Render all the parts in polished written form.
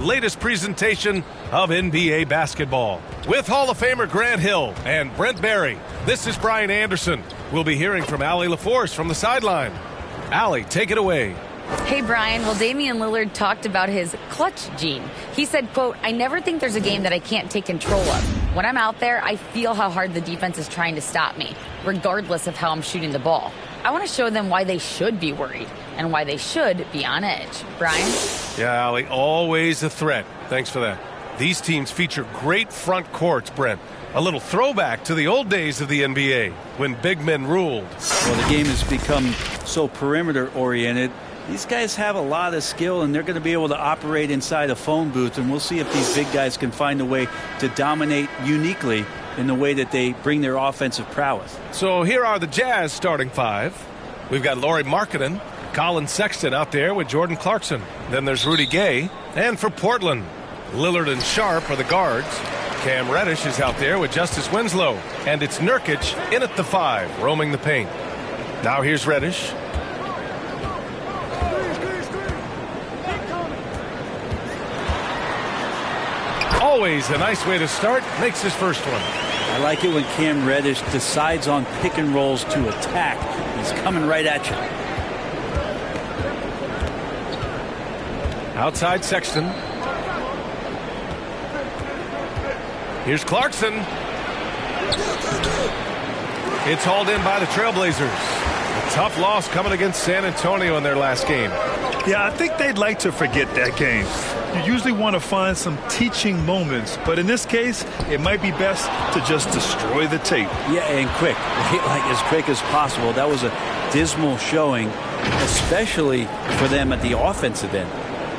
Latest presentation of NBA basketball with Hall of Famer Grant Hill and Brent Barry. This is Brian Anderson. We'll be hearing from Allie LaForce from the sideline. Allie, take it away. Hey, Brian. Well, Damian Lillard talked about his clutch gene. He said, quote, "I never think there's a game that I can't take control of. When I'm out there, I feel how hard the defense is trying to stop me, regardless of how I'm shooting the ball. I want to show them why they should be worried and why they should be on edge." Brian? Yeah, Allie, always a threat. Thanks for that. These teams feature great front courts, Brent. A little throwback to the old days of the NBA when big men ruled. Well, the game has become so perimeter-oriented. These guys have a lot of skill, and they're going to be able to operate inside a phone booth, and we'll see if these big guys can find a way to dominate uniquely in the way that they bring their offensive prowess. So here are the Jazz starting five. We've got Lauri Markkanen, Colin Sexton out there with Jordan Clarkson. Then there's Rudy Gay. And for Portland, Lillard and Sharp are the guards. Cam Reddish is out there with Justice Winslow. And it's Nurkic in at the 5, roaming the paint. Now here's Reddish. Always a nice way to start. Makes his first one. I like it when Cam Reddish decides on pick and rolls to attack. He's coming right at you. Outside Sexton. Here's Clarkson. It's hauled in by the Trailblazers. A tough loss coming against San Antonio in their last game. Yeah, I think they'd like to forget that game. You usually want to find some teaching moments, but in this case, it might be best to just destroy the tape. Yeah, and quick, like as quick as possible. That was a dismal showing, especially for them at the offensive end.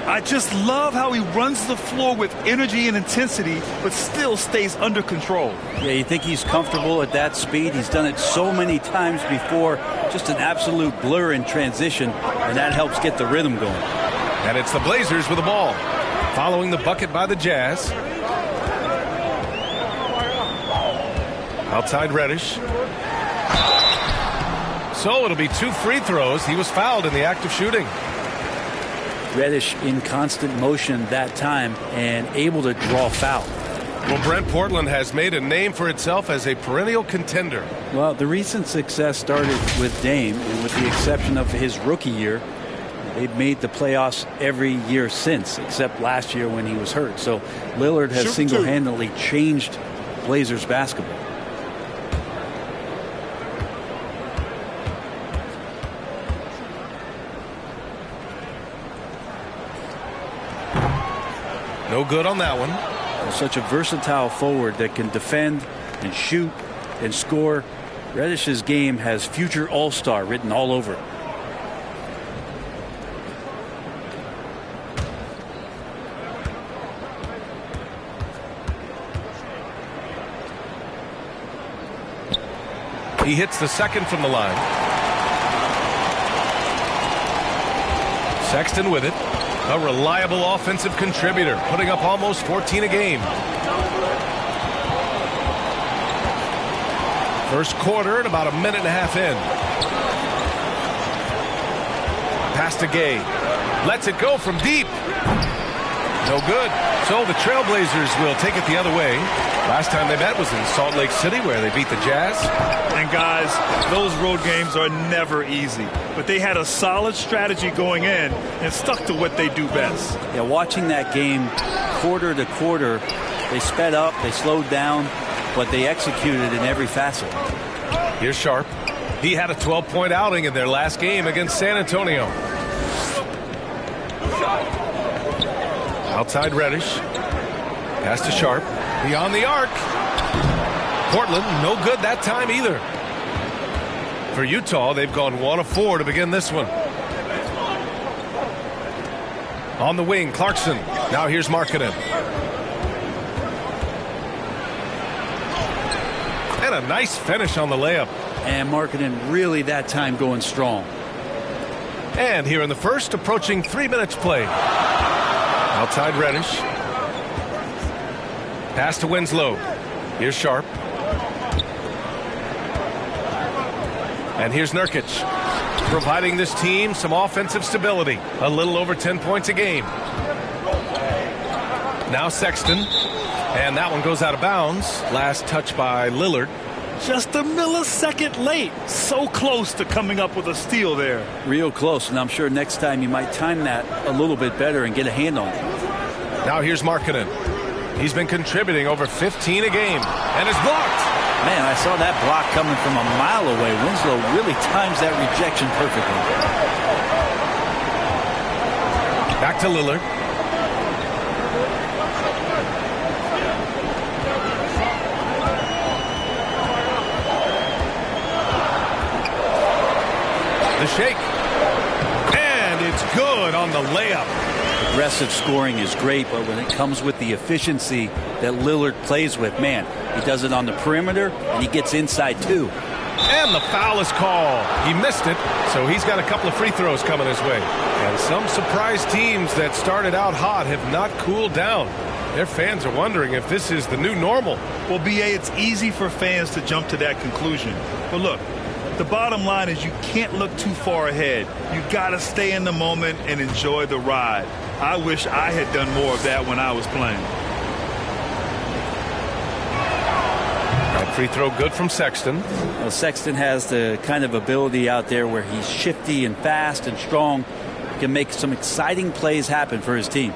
I just love how he runs the floor with energy and intensity, but still stays under control. Yeah, you think he's comfortable at that speed? He's done it so many times before. Just an absolute blur in transition, and that helps get the rhythm going. And it's the Blazers with the ball, following the bucket by the Jazz. Outside Reddish. So it'll be 2 free throws. He was fouled in the act of shooting. Reddish in constant motion that time and able to draw foul. Well, Brent, Portland has made a name for itself as a perennial contender. Well, the recent success started with Dame, and with the exception of his rookie year, they've made the playoffs every year since, except last year when he was hurt. So Lillard has single-handedly changed Blazers basketball. No good on that one. Such a versatile forward that can defend and shoot and score. Reddish's game has future all-star written all over it. He hits the second from the line. Sexton with it. A reliable offensive contributor, putting up almost 14 a game. First quarter and about a minute and a half in. Pass to Gay. Lets it go from deep. No good. So the Trailblazers will take it the other way. Last time they met was in Salt Lake City, where they beat the Jazz. And guys, those road games are never easy. But they had a solid strategy going in and stuck to what they do best. Yeah, watching that game quarter to quarter, they sped up, they slowed down, but they executed in every facet. Here's Sharp. He had a 12-point outing in their last game against San Antonio. Outside Reddish. Pass to Sharp. Beyond the arc. Portland, no good that time either. For Utah, they've gone 1 of 4 to begin this one. On the wing, Clarkson. Now here's Markkanen. And a nice finish on the layup. And Markkanen really that time going strong. And here in the first, approaching 3 minutes played. Outside Reddish. Pass to Winslow. Here's Sharp. And here's Nurkic, providing this team some offensive stability. A little over 10 points a game. Now Sexton. And that one goes out of bounds. Last touch by Lillard. Just a millisecond late. So close to coming up with a steal there. Real close, and I'm sure next time you might time that a little bit better and get a hand on it. Now here's Markkanen. He's been contributing over 15 a game, and is blocked. Man, I saw that block coming from a mile away. Winslow really times that rejection perfectly. Back to Lillard. The shake. And it's good on the layup. Aggressive scoring is great, but when it comes with the efficiency that Lillard plays with, man, he does it on the perimeter and he gets inside too. And the foul is called. He missed it, so he's got a couple of free throws coming his way. And some surprise teams that started out hot have not cooled down. Their fans are wondering if this is the new normal. Well, B.A., it's easy for fans to jump to that conclusion. But look, the bottom line is you can't look too far ahead. You got to stay in the moment and enjoy the ride. I wish I had done more of that when I was playing. That free throw good from Sexton. Well, Sexton has the kind of ability out there where he's shifty and fast and strong. He can make some exciting plays happen for his team.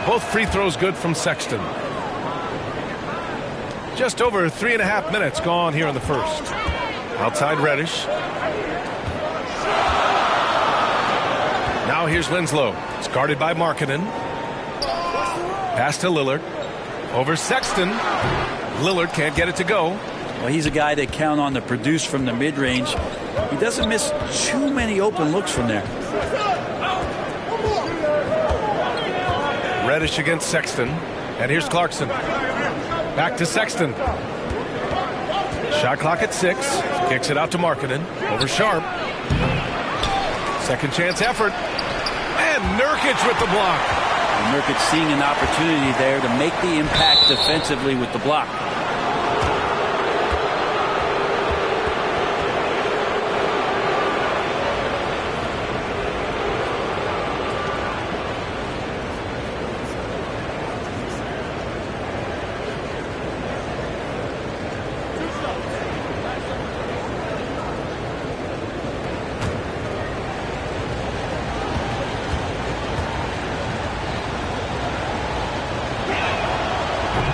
Both free throws good from Sexton. Just over 3.5 minutes gone here in the first. Outside Reddish. Now here's Winslow. It's guarded by Markkanen. Pass to Lillard. Over Sexton. Lillard can't get it to go. Well, he's a guy that count on to produce from the mid-range. He doesn't miss too many open looks from there. Reddish against Sexton. And here's Clarkson. Back to Sexton. Shot clock at 6. Kicks it out to Markkanen. Over Sharp. Second chance effort. And Nurkic with the block. And Nurkic seeing an opportunity there to make the impact defensively with the block.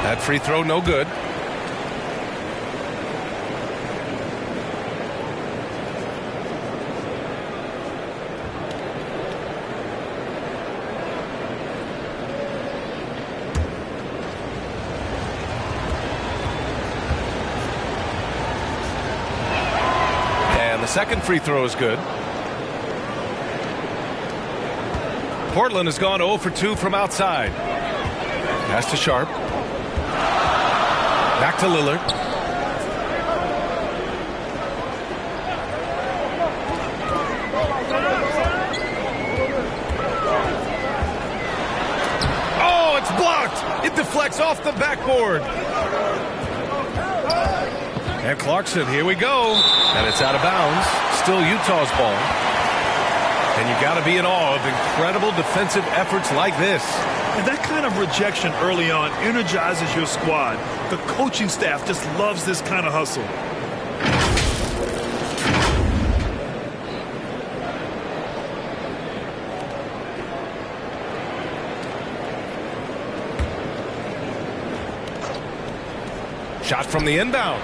That free throw no good. And the second free throw is good. Portland has gone 0 for 2 from outside. Pass to Sharp. Back to Lillard. Oh, it's blocked. It deflects off the backboard. And Clarkson, here we go. And it's out of bounds. Still Utah's ball. And you got to be in awe of incredible defensive efforts like this. And that kind of rejection early on energizes your squad. The coaching staff just loves this kind of hustle. Shot from the inbound.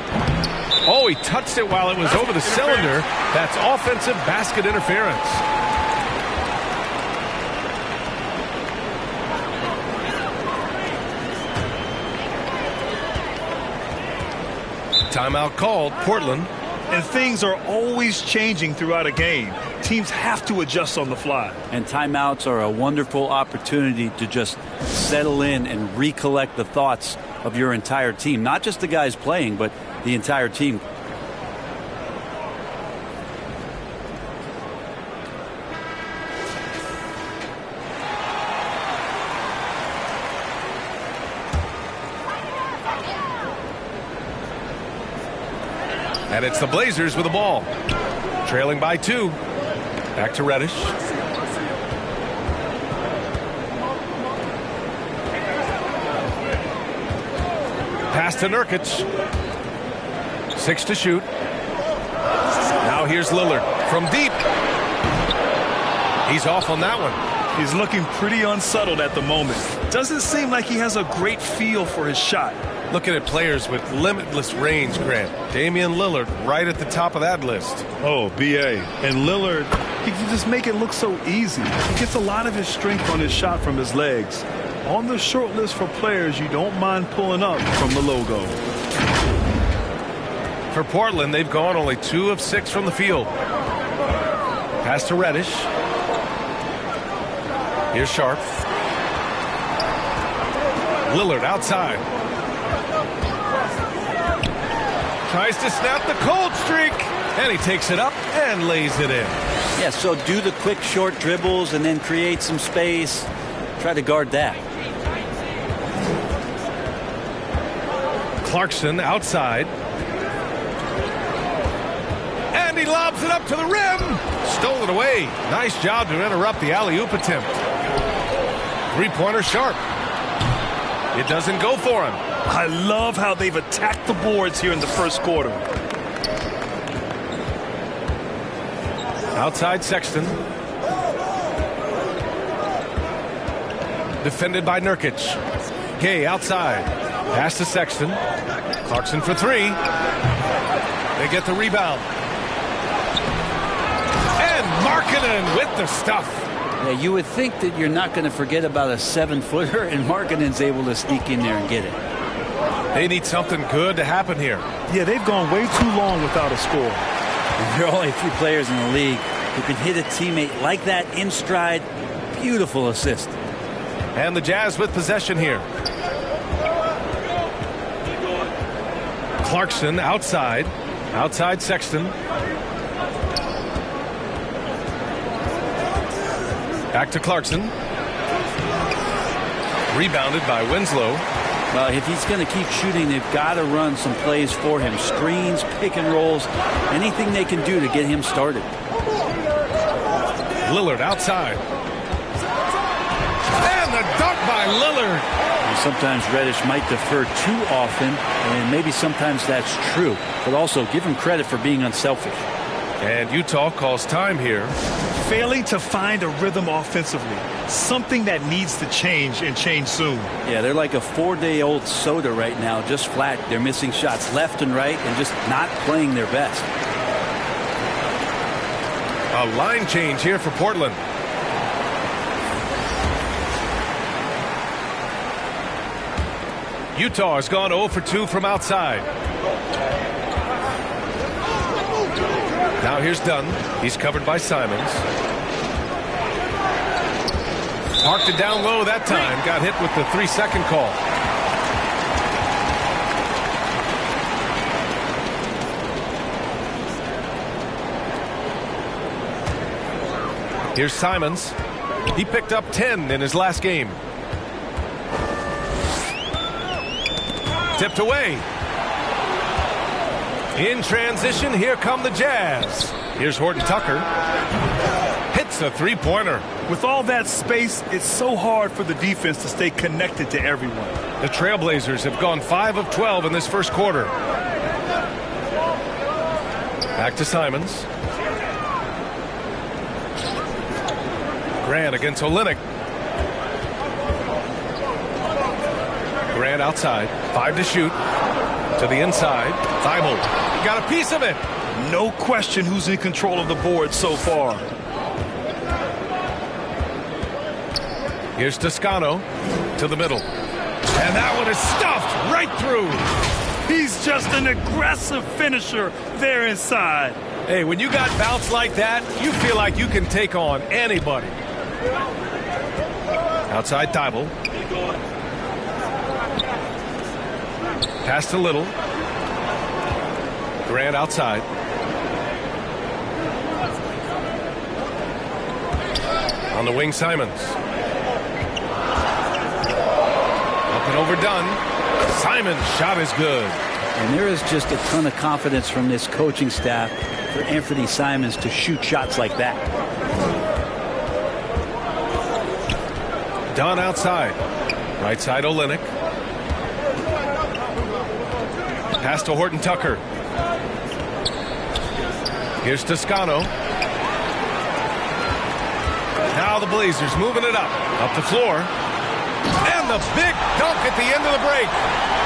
Oh, he touched it while it was over the cylinder. That's offensive basket interference. Timeout called, Portland. And things are always changing throughout a game. Teams have to adjust on the fly. And timeouts are a wonderful opportunity to just settle in and recollect the thoughts of your entire team. Not just the guys playing, but the entire team. And it's the Blazers with the ball. Trailing by 2. Back to Reddish. Pass to Nurkic. 6 to shoot. Now here's Lillard from deep. He's off on that one. He's looking pretty unsettled at the moment. Doesn't seem like he has a great feel for his shot. Looking at players with limitless range, Grant. Damian Lillard right at the top of that list. Oh, B.A. And Lillard, he can just make it look so easy. He gets a lot of his strength on his shot from his legs. On the short list for players you don't mind pulling up from the logo. For Portland, they've gone only 2 of 6 from the field. Pass to Reddish. Here's Sharp. Lillard outside. Tries to snap the cold streak. And he takes it up and lays it in. Yeah, so do the quick short dribbles and then create some space. Try to guard that. Clarkson outside. And he lobs it up to the rim. Stole it away. Nice job to interrupt the alley-oop attempt. Three-pointer Sharp. It doesn't go for him. I love how they've attacked the boards here in the first quarter. Outside Sexton. Defended by Nurkic. Gay outside. Pass to Sexton. Clarkson for 3. They get the rebound. And Markkanen with the stuff. Yeah, you would think that you're not going to forget about a 7-footer, and Markkanen's able to sneak in there and get it. They need something good to happen here. Yeah, they've gone way too long without a score. And there are only 3 players in the league who can hit a teammate like that in stride. Beautiful assist. And the Jazz with possession here. Clarkson outside. Outside Sexton. Back to Clarkson. Rebounded by Winslow. Well, if he's going to keep shooting, they've got to run some plays for him. Screens, pick and rolls, anything they can do to get him started. Lillard outside. And the dunk by Lillard. And sometimes Reddish might defer too often, and maybe sometimes that's true. But also give him credit for being unselfish. And Utah calls time here. Failing to find a rhythm offensively. Something that needs to change and change soon. Yeah, they're like a 4-day-old soda right now, just flat. They're missing shots left and right and just not playing their best. A line change here for Portland. Utah has gone 0 for 2 from outside. Now here's Dunn. He's covered by Simons. Parked it down low that time. Got hit with the 3-second call. Here's Simons. He picked up 10 in his last game. Tipped away. In transition, here come the Jazz. Here's Horton Tucker. Hits a 3-pointer. With all that space, it's so hard for the defense to stay connected to everyone. The Trailblazers have gone 5 of 12 in this first quarter. Back to Simons. Grant against Olynyk. Grant outside. 5 to shoot. To the inside. Thibault got a piece of it. No question who's in control of the board so far. Here's Toscano to the middle. And that one is stuffed right through. He's just an aggressive finisher there inside. Hey, when you got bounce like that, you feel like you can take on anybody. Outside Thibault. Pass to Little. Grant outside. On the wing, Simons. Up and overdone. Simons' shot is good. And there is just a ton of confidence from this coaching staff for Anthony Simons to shoot shots like that. Dunn outside. Right side Olynyk. Pass to Horton Tucker. Here's Toscano. Now the Blazers moving it up the floor. And the big dunk at the end of the break.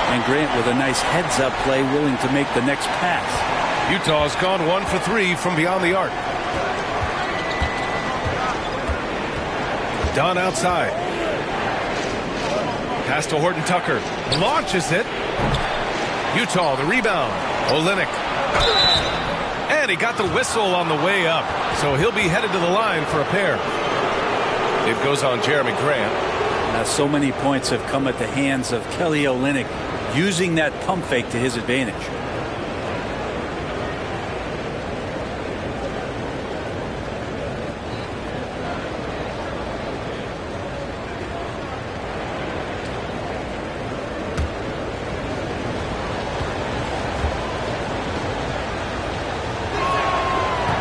And Grant with a nice heads-up play, willing to make the next pass. Utah's gone 1 for 3 from beyond the arc. Dunn outside. Pass to Horton Tucker. Launches it. Utah, the rebound. Olynyk. And he got the whistle on the way up. So he'll be headed to the line for a pair. It goes on Jeremy Grant. Now, so many points have come at the hands of Kelly Olynyk, using that pump fake to his advantage.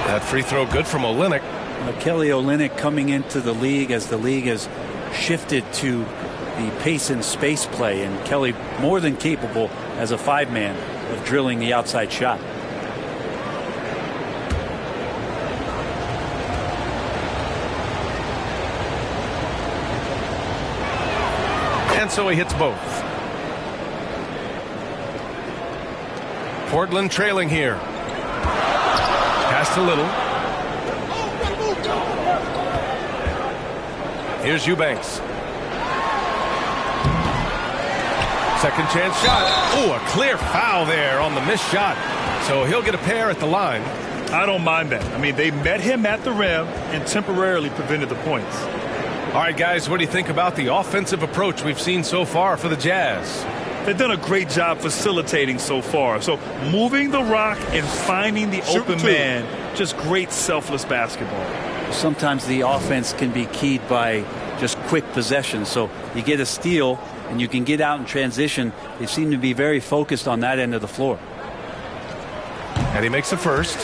That free throw good from Olynyk. Kelly Olynyk coming into the league as the league has shifted to the pace and space play, and Kelly more than capable as a five-man of drilling the outside shot. And so he hits both. Portland trailing here. Pass to Little. Here's Eubanks. Second chance shot. Oh, a clear foul there on the missed shot. So he'll get a pair at the line. I don't mind that. I mean, they met him at the rim and temporarily prevented the points. All right, guys, what do you think about the offensive approach we've seen so far for the Jazz? They've done a great job facilitating so far. So moving the rock and finding the open man, just great selfless basketball. Sometimes the offense can be keyed by just quick possession. So you get a steal and you can get out in transition. They seem to be very focused on that end of the floor. And he makes the first.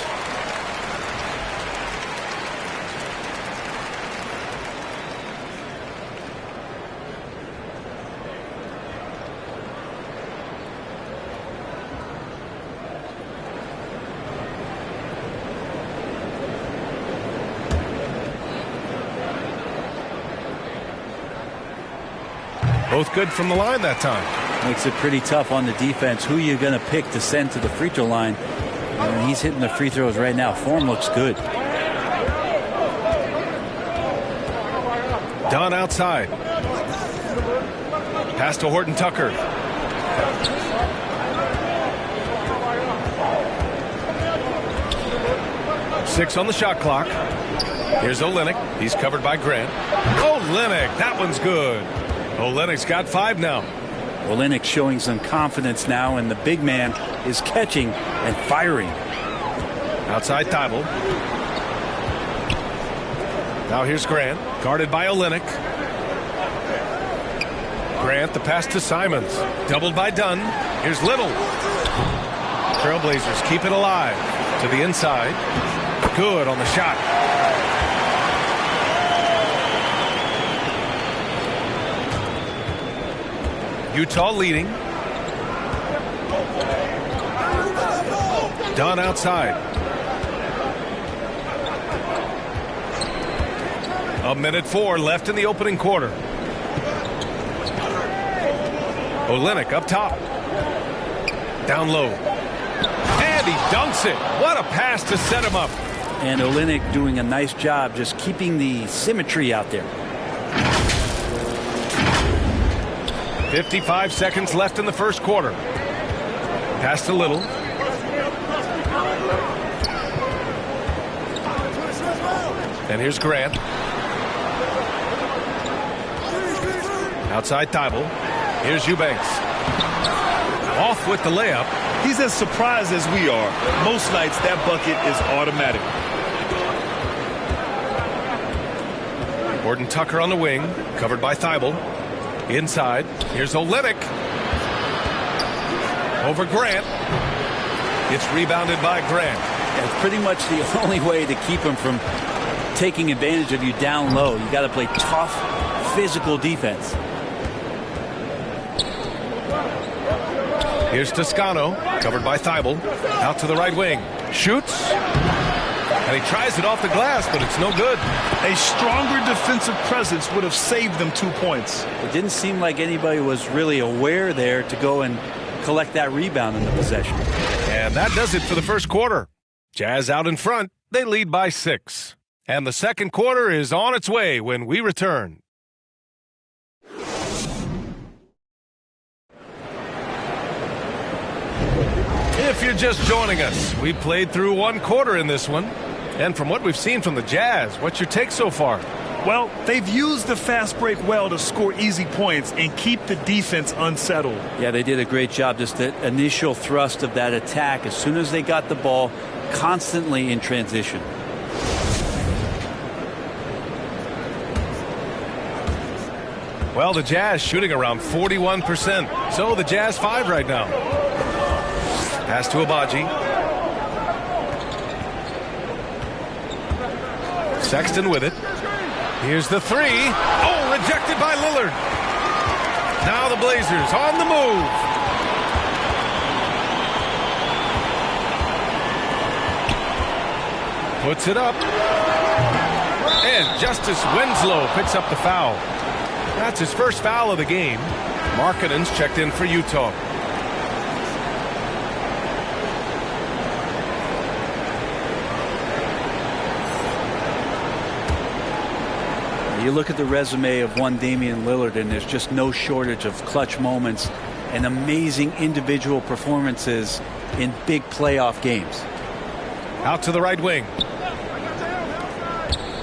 Both good from the line that time. Makes it pretty tough on the defense. Who you're going to pick to send to the free throw line. And he's hitting the free throws right now. Form looks good. Dunn outside. Pass to Horton Tucker. Six on the shot clock. Here's Olynyk. He's covered by Grant. Olynyk, that one's good. Olynyk's got 5 now. Olynyk showing some confidence now, and the big man is catching and firing. Outside Thibault. Now here's Grant, guarded by Olynyk. Grant, the pass to Simons. Doubled by Dunn. Here's Little. Trailblazers keep it alive. To the inside. Good on the shot. Utah leading. Dunn outside. A minute 4 left in the opening quarter. Olynyk up top. Down low. And he dunks it. What a pass to set him up. And Olynyk doing a nice job just keeping the symmetry out there. 55 seconds left in the first quarter. Pass to Little. And here's Grant. Outside Thibault. Here's Eubanks. Off with the layup. He's as surprised as we are. Most nights that bucket is automatic. Horton Tucker on the wing, covered by Thibault. Inside, here's Olynyk. Over Grant. It's rebounded by Grant. That's pretty much the only way to keep him from taking advantage of you down low. You got to play tough, physical defense. Here's Toscano, covered by Thibault. Out to the right wing. Shoots. And he tries it off the glass, but it's no good. A stronger defensive presence would have saved them 2 points. It didn't seem like anybody was really aware there to go and collect that rebound in the possession. And that does it for the first quarter. Jazz out in front. They lead by 6. And the second quarter is on its way when we return. If you're just joining us, we played through one quarter in this one. And from what we've seen from the Jazz, what's your take so far? Well, they've used the fast break well to score easy points and keep the defense unsettled. Yeah, they did a great job. Just the initial thrust of that attack, as soon as they got the ball, constantly in transition. Well, the Jazz shooting around 41%. So the Jazz 5 right now. Pass to Abaji. Sexton with it. Here's the three. Oh, rejected by Lillard. Now the Blazers on the move. Puts it up. And Justice Winslow picks up the foul. That's his first foul of the game. Markkanen's checked in for Utah. You look at the resume of one Damian Lillard, and there's just no shortage of clutch moments and amazing individual performances in big playoff games. Out to the right wing.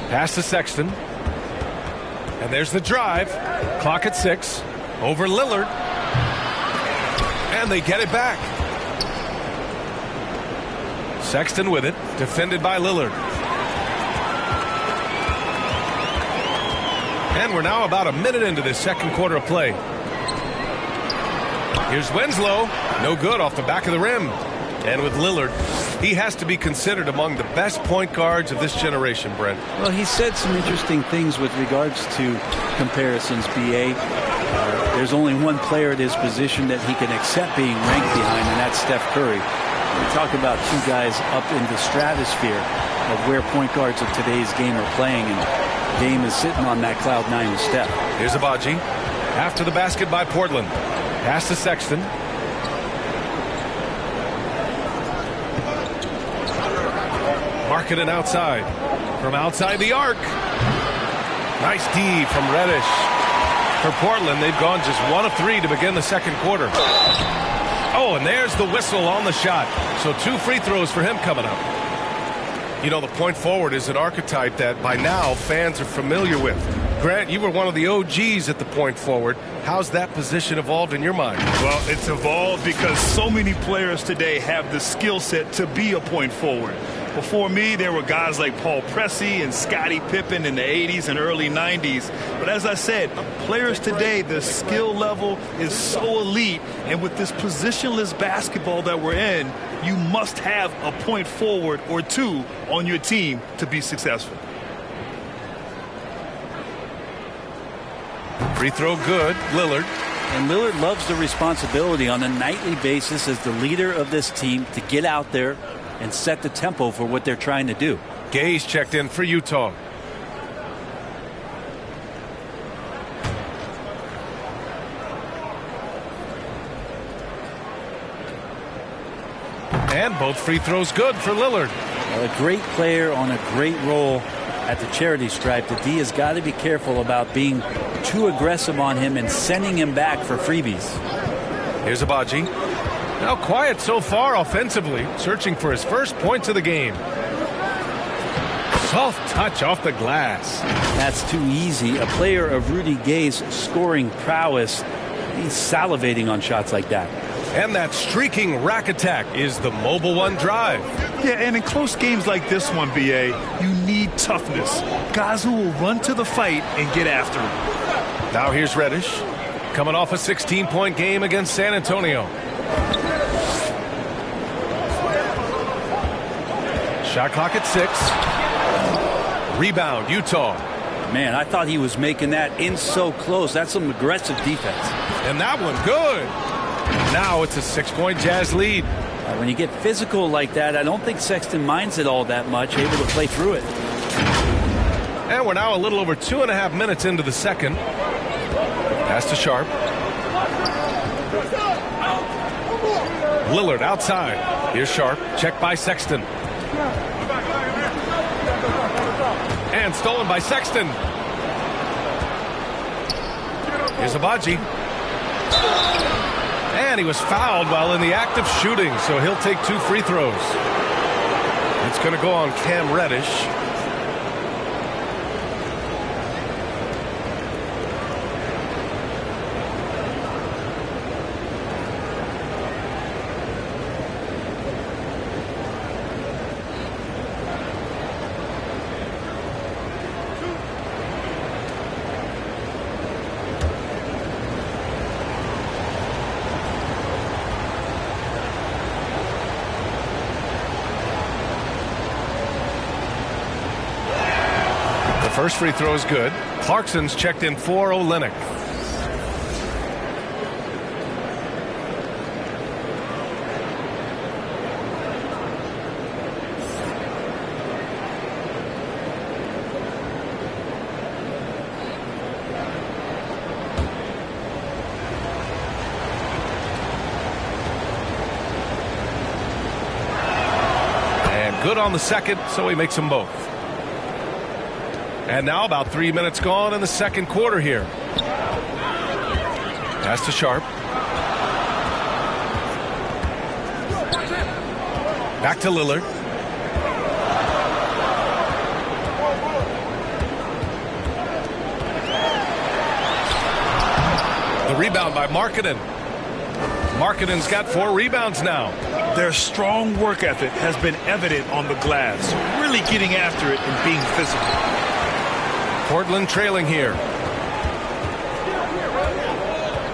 Pass to Sexton. And there's the drive. Clock at 6. Over Lillard. And they get it back. Sexton with it. Defended by Lillard. And we're now about a minute into this second quarter of play. Here's Winslow. No good off the back of the rim. And with Lillard, he has to be considered among the best point guards of this generation, Brent. Well, he said some interesting things with regards to comparisons, B.A. There's only one player at his position that he can accept being ranked behind, and that's Steph Curry. We talk about two guys up in the stratosphere of where point guards of today's game are playing, and Dame is sitting on that cloud 9 with Steph. Here's Abaji. After the basket by Portland. Pass to Sexton. Markkanen outside. From outside the arc. Nice D from Reddish. For Portland, they've gone just 1 of 3 to begin the second quarter. Oh, and there's the whistle on the shot. So 2 free throws for him coming up. You know, the point forward is an archetype that by now fans are familiar with. Grant, you were one of the OGs at the point forward. How's that position evolved in your mind? Well, it's evolved because so many players today have the skill set to be a point forward. Before me, there were guys like Paul Pressey and Scottie Pippen in the 80s and early 90s. But as I said, players today, the skill level is so elite. And with this positionless basketball that we're in, you must have a point forward or two on your team to be successful. Free throw good, Lillard. And Lillard loves the responsibility on a nightly basis as the leader of this team to get out there and set the tempo for what they're trying to do. Gay's checked in for Utah. And both free throws good for Lillard. Well, a great player on a great role at the charity stripe. The D has got to be careful about being too aggressive on him and sending him back for freebies. Here's Abaji. Now quiet so far offensively, searching for his first points of the game. Soft touch off the glass. That's too easy. A player of Rudy Gay's scoring prowess, he's salivating on shots like that. And that streaking rack attack is the mobile one drive. Yeah, and in close games like this one, B.A., you need toughness. Guys who will run to the fight and get after it. Now here's Reddish, coming off a 16-point game against San Antonio. Shot clock at 6. Rebound, Utah. Man, I thought he was making that in so close. That's some aggressive defense. And that one good. Now it's a 6-point Jazz lead. When you get physical like that, I don't think Sexton minds it all that much, able to play through it. And we're now a little over 2.5 minutes into the second. Pass to Sharp. Lillard outside. Here's Sharp. Checked by Sexton. And stolen by Sexton. Here's Abaji. And he was fouled while in the act of shooting, so he'll take 2 free throws. It's going to go on Cam Reddish. First free throw is good. Clarkson's checked in for Olynyk. And good on the second, so he makes them both. And now about 3 minutes gone in the second quarter here. Pass to Sharp. Back to Lillard. The rebound by Markkanen. Markkanen's got 4 rebounds now. Their strong work ethic has been evident on the glass. Really getting after it and being physical. Portland trailing here.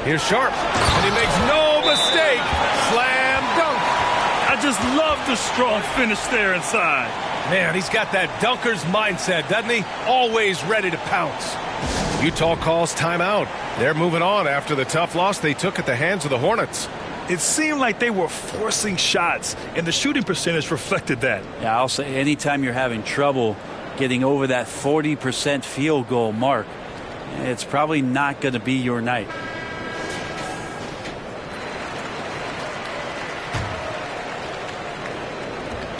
Here's Sharp, and he makes no mistake. Slam dunk. I just love the strong finish there inside. Man, he's got that dunker's mindset, doesn't he? Always ready to pounce. Utah calls timeout. They're moving on after the tough loss they took at the hands of the Hornets. It seemed like they were forcing shots, and the shooting percentage reflected that. Yeah, I'll say anytime you're having trouble getting over that 40% field goal mark, it's probably not going to be your night.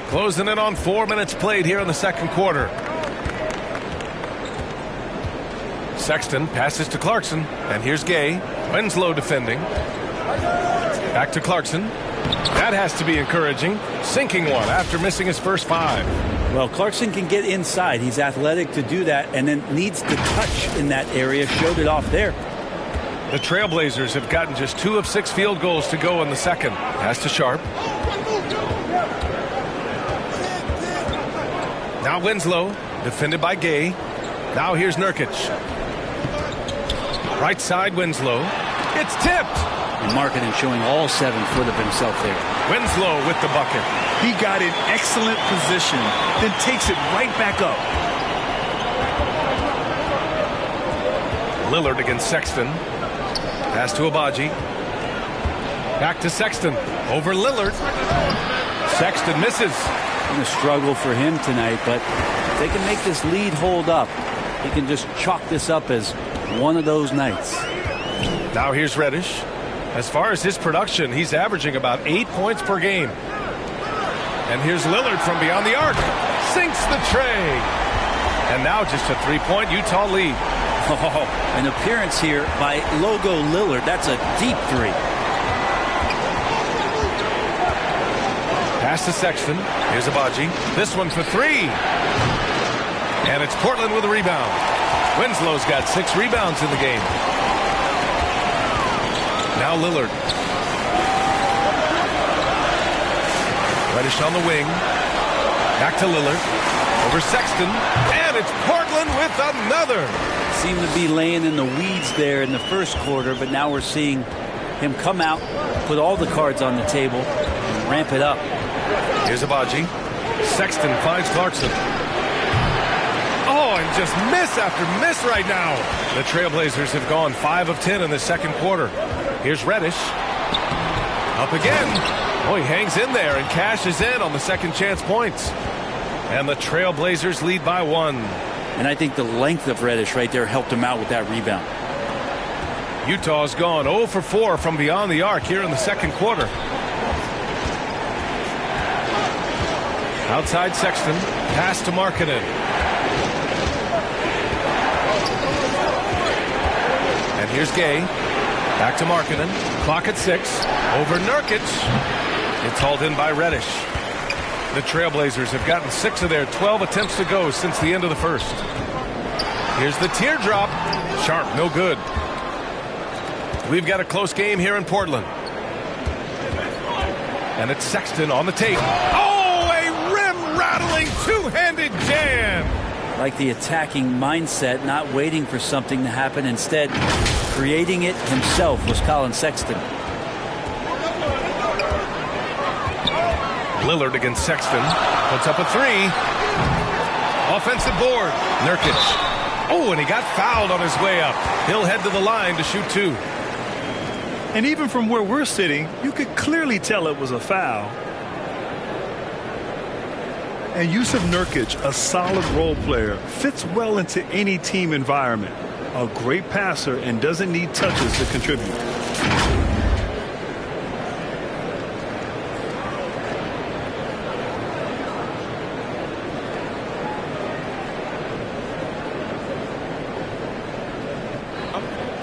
Closing in on 4 minutes played here in the second quarter. Sexton passes to Clarkson, and here's Gay. Winslow defending. Back to Clarkson. That has to be encouraging. Sinking one after missing his first 5. Well, Clarkson can get inside. He's athletic to do that, and then needs to touch in that area. Showed it off there. The Trailblazers have gotten just 2 of 6 field goals to go in the second. Pass to Sharp. Now Winslow, defended by Gay. Now here's Nurkic. Right side Winslow. It's tipped. And Markkanen showing all 7 foot of himself there. Winslow with the bucket. He got in excellent position, then takes it right back up. Lillard against Sexton. Pass to Abaji. Back to Sexton. Over Lillard. Sexton misses. Going to struggle for him tonight, but if they can make this lead hold up, he can just chalk this up as one of those nights. Now here's Reddish. As far as his production, he's averaging about 8 points per game. And here's Lillard from beyond the arc. Sinks the tray. And now just a 3-point Utah lead. Oh, an appearance here by Logo Lillard. That's a deep 3. Pass to Sexton. Here's Abaji. This one for 3. And it's Portland with a rebound. Winslow's got 6 rebounds in the game. Now Lillard. Reddish on the wing. Back to Lillard. Over Sexton. And it's Portland with another. Seemed to be laying in the weeds there in the first quarter, but now we're seeing him come out, put all the cards on the table, and ramp it up. Here's Abaji. Sexton finds Clarkson. Oh, and just miss after miss right now. The Trailblazers have gone 5 of 10 in the second quarter. Here's Reddish. Up again. Oh, he hangs in there and cashes in on the second chance points. And the Trailblazers lead by 1. And I think the length of Reddish right there helped him out with that rebound. Utah's gone 0 for 4 from beyond the arc here in the second quarter. Outside Sexton. Pass to Markkanen. And here's Gay. Back to Markkanen. Clock at 6. Over Nurkic. It's hauled in by Reddish. The Trailblazers have gotten 6 of their 12 attempts to go since the end of the first. Here's the teardrop. Sharp, no good. We've got a close game here in Portland. And it's Sexton on the tape. Oh, a rim-rattling two-handed jam. Like the attacking mindset, not waiting for something to happen. Instead, creating it himself was Colin Sexton. Lillard against Sexton. Puts up a 3. Offensive board. Nurkic. Oh, and he got fouled on his way up. He'll head to the line to shoot 2. And even from where we're sitting, you could clearly tell it was a foul. And Yusuf Nurkic, a solid role player, fits well into any team environment. A great passer and doesn't need touches to contribute.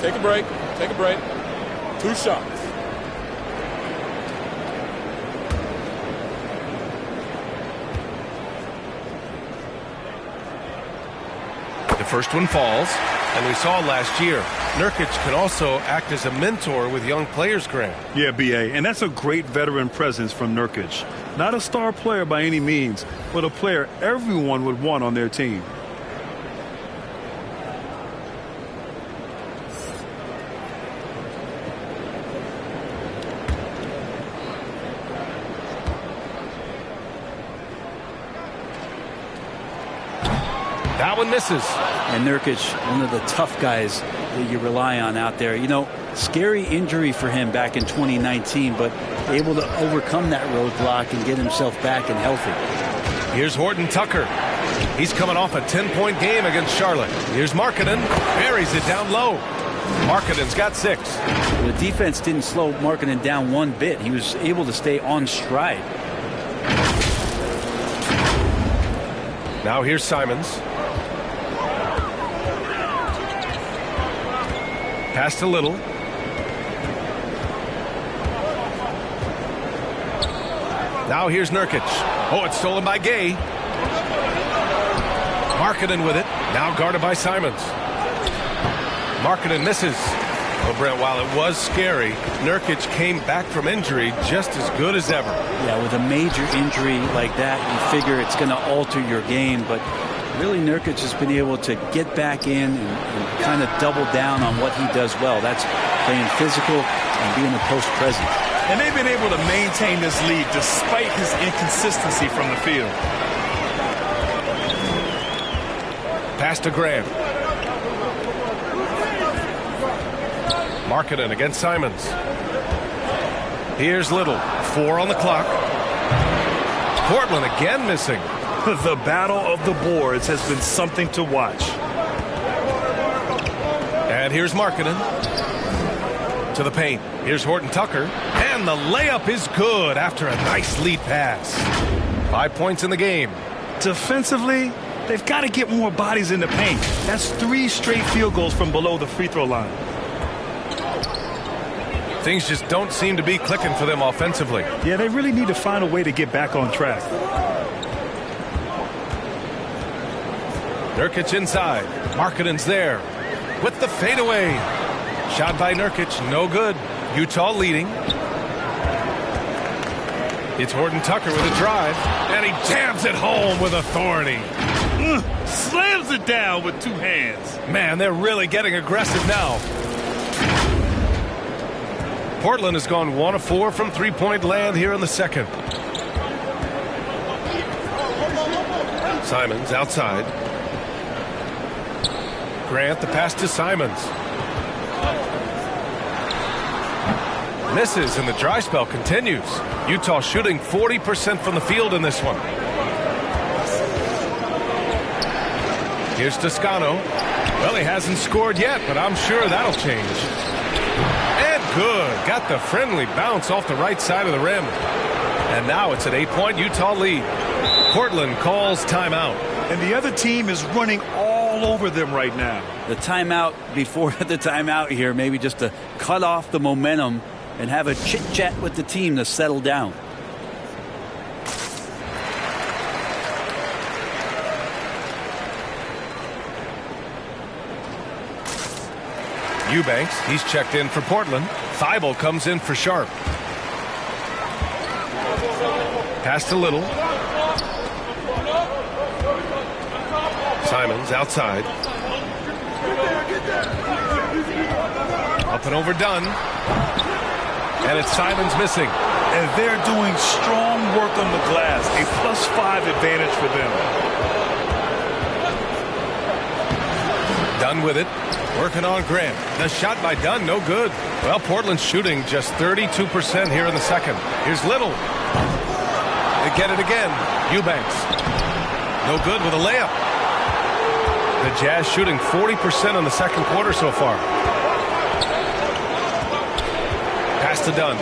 Take a break. Take a break. 2 shots. The first one falls, and we saw last year, Nurkic can also act as a mentor with young players, Graham. Yeah, B.A., and that's a great veteran presence from Nurkic. Not a star player by any means, but a player everyone would want on their team. That one misses. And Nurkic, one of the tough guys that you rely on out there. You know, scary injury for him back in 2019, but able to overcome that roadblock and get himself back and healthy. Here's Horton Tucker. He's coming off a 10-point game against Charlotte. Here's Markkanen. Buries it down low. Markkanen's got 6. The defense didn't slow Markkanen down one bit. He was able to stay on stride. Now here's Simons. Pass to Little. Now here's Nurkic. Oh, it's stolen by Gay. Markkanen with it. Now guarded by Simons. Markkanen misses. Well, Brent, while it was scary, Nurkic came back from injury just as good as ever. Yeah, with a major injury like that, you figure it's going to alter your game, but really Nurkic has been able to get back in and kind of double down on what he does well. That's playing physical and being a post presence. And they've been able to maintain this lead despite his inconsistency from the field. Pass to Graham. Markkanen against Simons. Here's Little. 4 on the clock. Portland again missing. The battle of the boards has been something to watch. And here's Markkanen. To the paint. Here's Horton Tucker. And the layup is good after a nice lead pass. 5 points in the game. Defensively, they've got to get more bodies in the paint. That's 3 straight field goals from below the free throw line. Things just don't seem to be clicking for them offensively. Yeah, they really need to find a way to get back on track. Nurkic inside. Markkanen's there. With the fadeaway. Shot by Nurkic. No good. Utah leading. It's Horton Tucker with a drive. And he jams it home with authority. Slams it down with 2 hands. Man, they're really getting aggressive now. Portland has gone 1 of 4 from three-point land here in the second. Simons outside. Grant, the pass to Simons. Misses, and the dry spell continues. Utah shooting 40% from the field in this one. Here's Toscano. Well, he hasn't scored yet, but I'm sure that'll change. And good. Got the friendly bounce off the right side of the rim. And now it's an 8-point Utah lead. Portland calls timeout. And the other team is running all over them right now. The timeout before the timeout here, maybe just to cut off the momentum and have a chit-chat with the team to settle down. Eubanks, he's checked in for Portland. Thibault comes in for Sharp. Pass to Little. Simons outside. Up and over Dunn. And it's Simons missing. And they're doing strong work on the glass. A +5 advantage for them. Dunn with it. Working on Grant. The shot by Dunn, no good. Well, Portland's shooting just 32% here in the second. Here's Little. They get it again. Eubanks. No good with a layup. The Jazz shooting 40% in the second quarter so far. Pass to Dunn.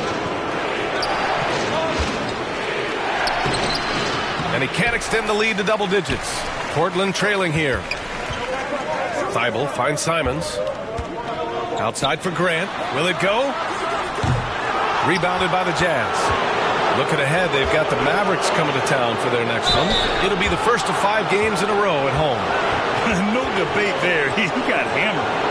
And he can't extend the lead to double digits. Portland trailing here. Thibault finds Simons. Outside for Grant. Will it go? Rebounded by the Jazz. Looking ahead, they've got the Mavericks coming to town for their next one. It'll be the first of 5 games in a row at home. No debate there. He got hammered.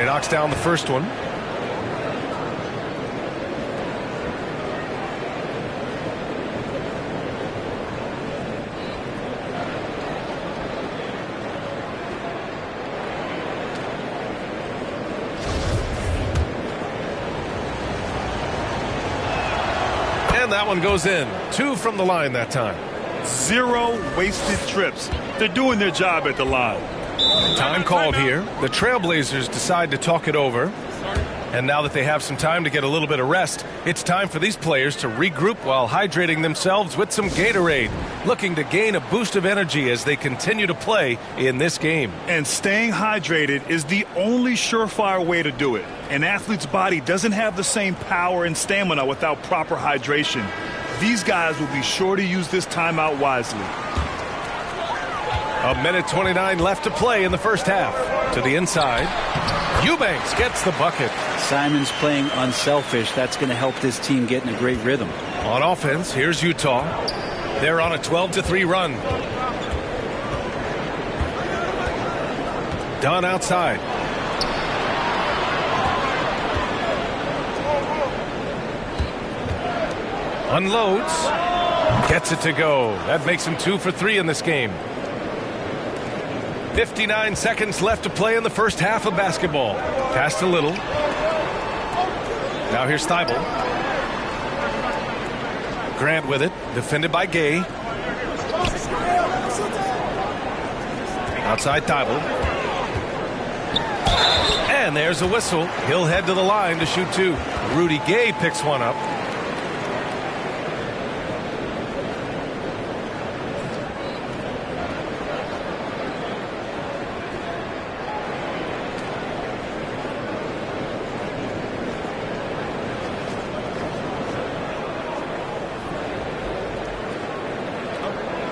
Knocks down the first one. And that one goes in. 2 from the line that time. 0 wasted trips. They're doing their job at the line. Time called here. The Trailblazers decide to talk it over. And now that they have some time to get a little bit of rest, it's time for these players to regroup while hydrating themselves with some Gatorade, looking to gain a boost of energy as they continue to play in this game. And staying hydrated is the only surefire way to do it. An athlete's body doesn't have the same power and stamina without proper hydration. These guys will be sure to use this timeout wisely. 1:29 left to play in the first half. To the inside. Eubanks gets the bucket. Simons playing unselfish. That's going to help this team get in a great rhythm. On offense, here's Utah. They're on a 12-3 run. Dunn outside. Unloads. Gets it to go. That makes him 2 for 3 in this game. 59 seconds left to play in the first half of basketball. Pass to Little. Now here's Thibault. Grant with it. Defended by Gay. Outside Thibault. And there's a whistle. He'll head to the line to shoot 2. Rudy Gay picks one up.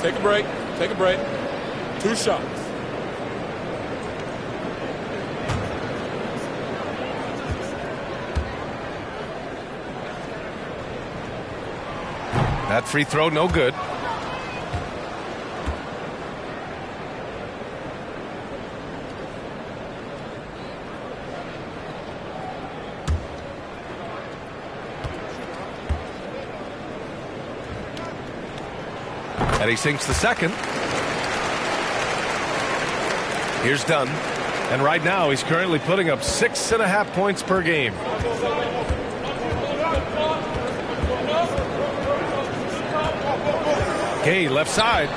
Take a break. Take a break. 2 shots. That free throw, no good. And he sinks the second. Here's Dunn. And right now he's currently putting up 6.5 points per game. Gay left side.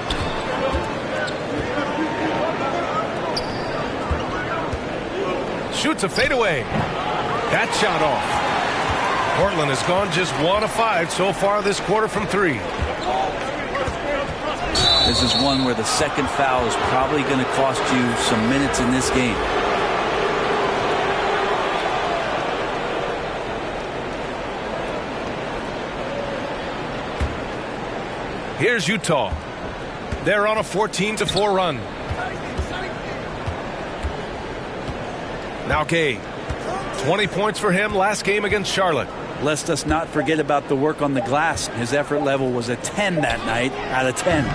Shoots a fadeaway. That shot off. Portland has gone just 1 of 5 so far this quarter from 3. This is one where the second foul is probably going to cost you some minutes in this game. Here's Utah. They're on a 14-4 run. Now Gay. 20 points for him last game against Charlotte. Lest us not forget about the work on the glass. His effort level was a 10 that night out of 10.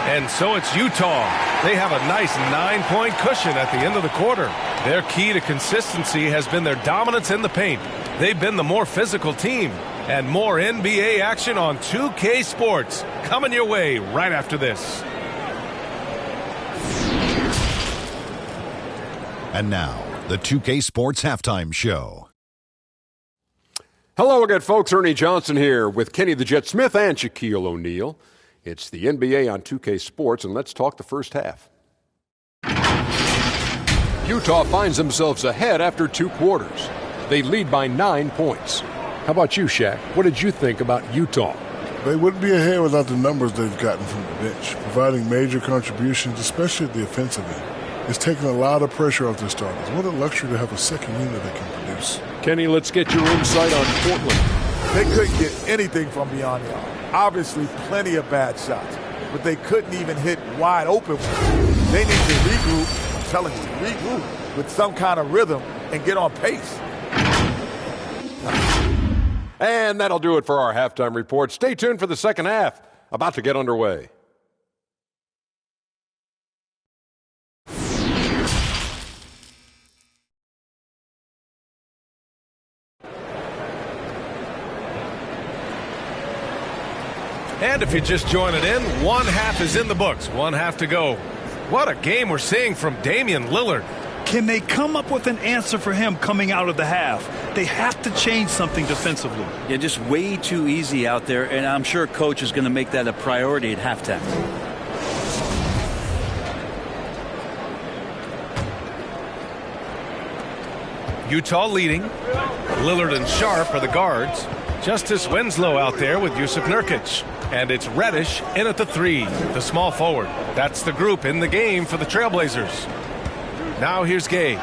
And so it's Utah. They have a nice 9-point cushion at the end of the quarter. Their key to consistency has been their dominance in the paint. They've been the more physical team. And more NBA action on 2K Sports coming your way right after this. And now, the 2K Sports Halftime Show. Hello again, folks. Ernie Johnson here with Kenny the Jet Smith and Shaquille O'Neal. It's the NBA on 2K Sports, and let's talk the first half. Utah finds themselves ahead after 2 quarters. They lead by 9 points. How about you, Shaq? What did you think about Utah? They wouldn't be ahead without the numbers they've gotten from the bench, providing major contributions, especially at the offensive end. It's taken a lot of pressure off their starters. What a luxury to have a second unit that can produce. Kenny, let's get your insight on Portland. They couldn't get anything from beyond the arc. Obviously, plenty of bad shots, but they couldn't even hit wide open. They need to regroup, I'm telling you, regroup with some kind of rhythm and get on pace. And that'll do it for our halftime report. Stay tuned for the second half, about to get underway. And if you just join it in, 1 half is in the books. 1 half to go. What a game we're seeing from Damian Lillard. Can they come up with an answer for him coming out of the half? They have to change something defensively. Yeah, just way too easy out there, and I'm sure Coach is going to make that a priority at halftime. Utah leading. Lillard and Sharp are the guards. Justice Winslow out there with Yusuf Nurkic. And it's Reddish in at the 3, the small forward. That's the group in the game for the Trailblazers. Now here's Gay.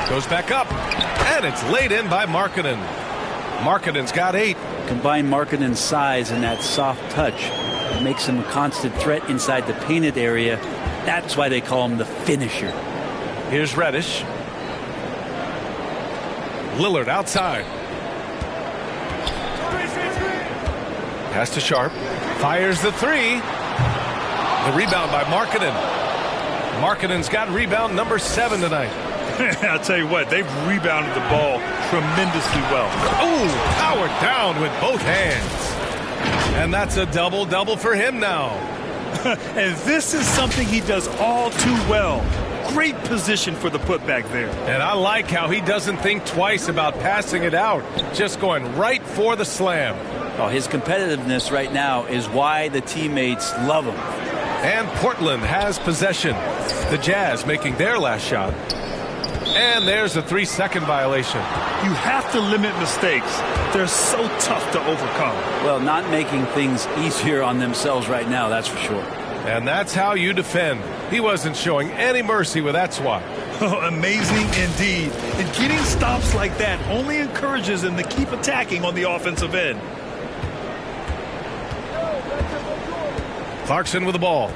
Goes back up. And it's laid in by Markkanen. Markkanen's got 8. Combine Markkanen's size and that soft touch. It makes him a constant threat inside the painted area. That's why they call him the finisher. Here's Reddish. Lillard outside. Pass to Sharp. Fires the 3. The rebound by Markkanen. Markkanen's got rebound number 7 tonight. I'll tell you what, they've rebounded the ball tremendously well. Ooh, powered down with both hands. And that's a double-double for him now. And this is something he does all too well. Great position for the putback there. And I like how he doesn't think twice about passing it out. Just going right for the slam. Oh, his competitiveness right now is why the teammates love him. And Portland has possession. The Jazz making their last shot. And there's a 3-second violation. You have to limit mistakes. They're so tough to overcome. Well, not making things easier on themselves right now, that's for sure. And that's how you defend. He wasn't showing any mercy with that swat. Oh, amazing indeed. And getting stops like that only encourages them to keep attacking on the offensive end. Clarkson with the ball.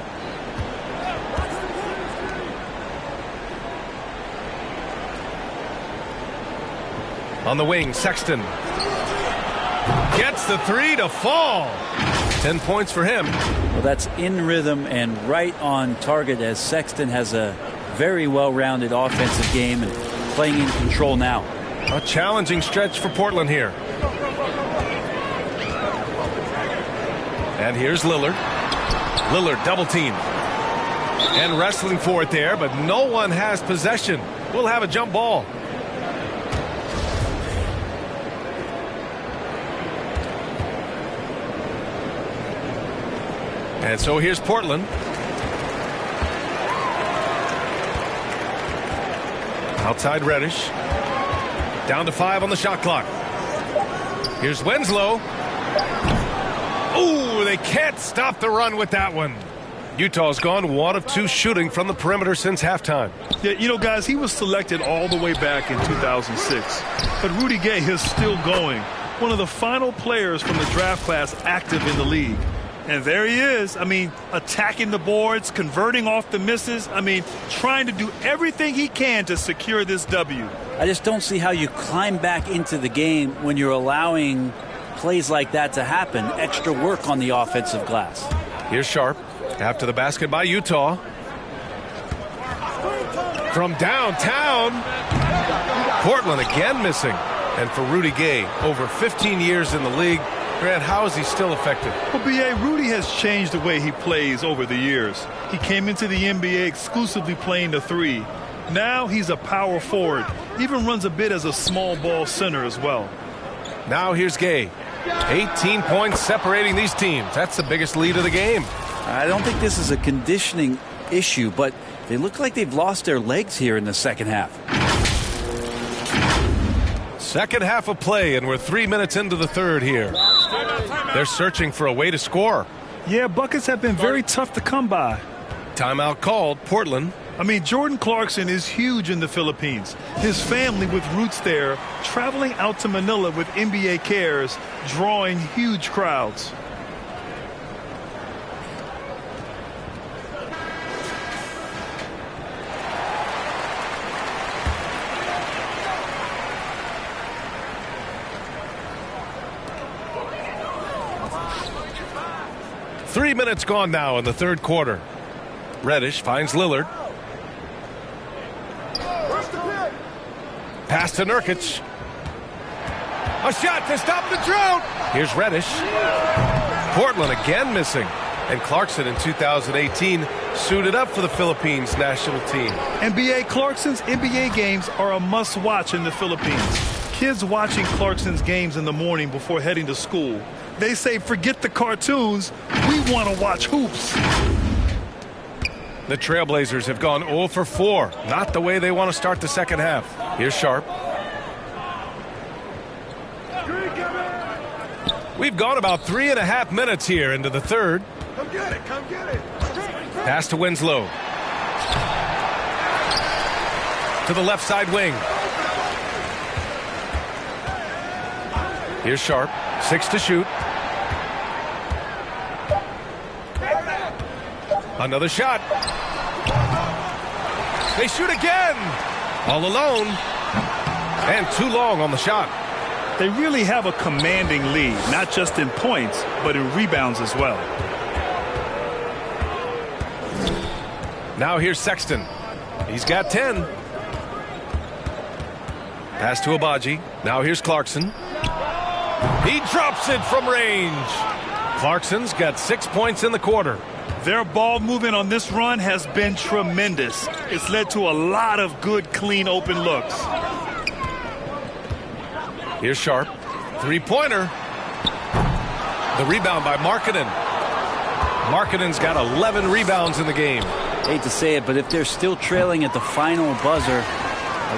On the wing, Sexton. Gets the 3 to fall. 10 points for him. Well, that's in rhythm and right on target as Sexton has a very well-rounded offensive game and playing in control now. A challenging stretch for Portland here. And here's Lillard. Lillard double team. And wrestling for it there, but no one has possession. We'll have a jump ball. And so here's Portland. Outside Reddish. Down to 5 on the shot clock. Here's Winslow. Ooh, they can't stop the run with that one. Utah's gone 1 of 2 shooting from the perimeter since halftime. Yeah, you know, guys, he was selected all the way back in 2006. But Rudy Gay is still going. One of the final players from the draft class active in the league. And there he is. I mean, attacking the boards, converting off the misses. I mean, trying to do everything he can to secure this W. I just don't see how you climb back into the game when you're allowing plays like that to happen. Extra work on the offensive glass. Here's Sharp. After the basket by Utah. From downtown. Portland again missing. And for Rudy Gay, over 15 years in the league, Grant, how is he still effective? Well, B.A., Rudy has changed the way he plays over the years. He came into the NBA exclusively playing the 3. Now he's a power forward. Even runs a bit as a small ball center as well. Now here's Gay. 18 points separating these teams. That's the biggest lead of the game. I don't think this is a conditioning issue, but they look like they've lost their legs here in the second half. Second half of play, and we're 3 minutes into the third here. They're searching for a way to score. Yeah, buckets have been very tough to come by. Timeout called. Portland. I mean, Jordan Clarkson is huge in the Philippines. His family with roots there, traveling out to Manila with NBA cares, drawing huge crowds. Three minutes gone now in the third quarter. Reddish finds Lillard. Pass to Nurkic. A shot to stop the drought. Here's Reddish. Portland again missing. And Clarkson in 2018 suited up for the Philippines national team. NBA Clarkson's NBA games are a must-watch in the Philippines. Kids watching Clarkson's games in the morning before heading to school. They say, forget the cartoons, we want to watch hoops. The Trailblazers have gone 0 for 4. Not the way they want to start the second half. Here's Sharp. We've gone about 3.5 minutes here into the third. Come get it, come get it. Pass to Winslow. To the left side wing. Here's Sharp. 6 to shoot. Another shot. They shoot again. All alone. And too long on the shot. They really have a commanding lead, not just in points, but in rebounds as well. Now here's Sexton. He's got 10. Pass to Abaji. Now here's Clarkson. He drops it from range. Clarkson's got 6 points in the quarter. Their ball movement on this run has been tremendous. It's led to a lot of good, clean, open looks. Here's Sharp. Three-pointer. The rebound by Markkanen. Markkanen's got 11 rebounds in the game. Hate to say it, but if they're still trailing at the final buzzer,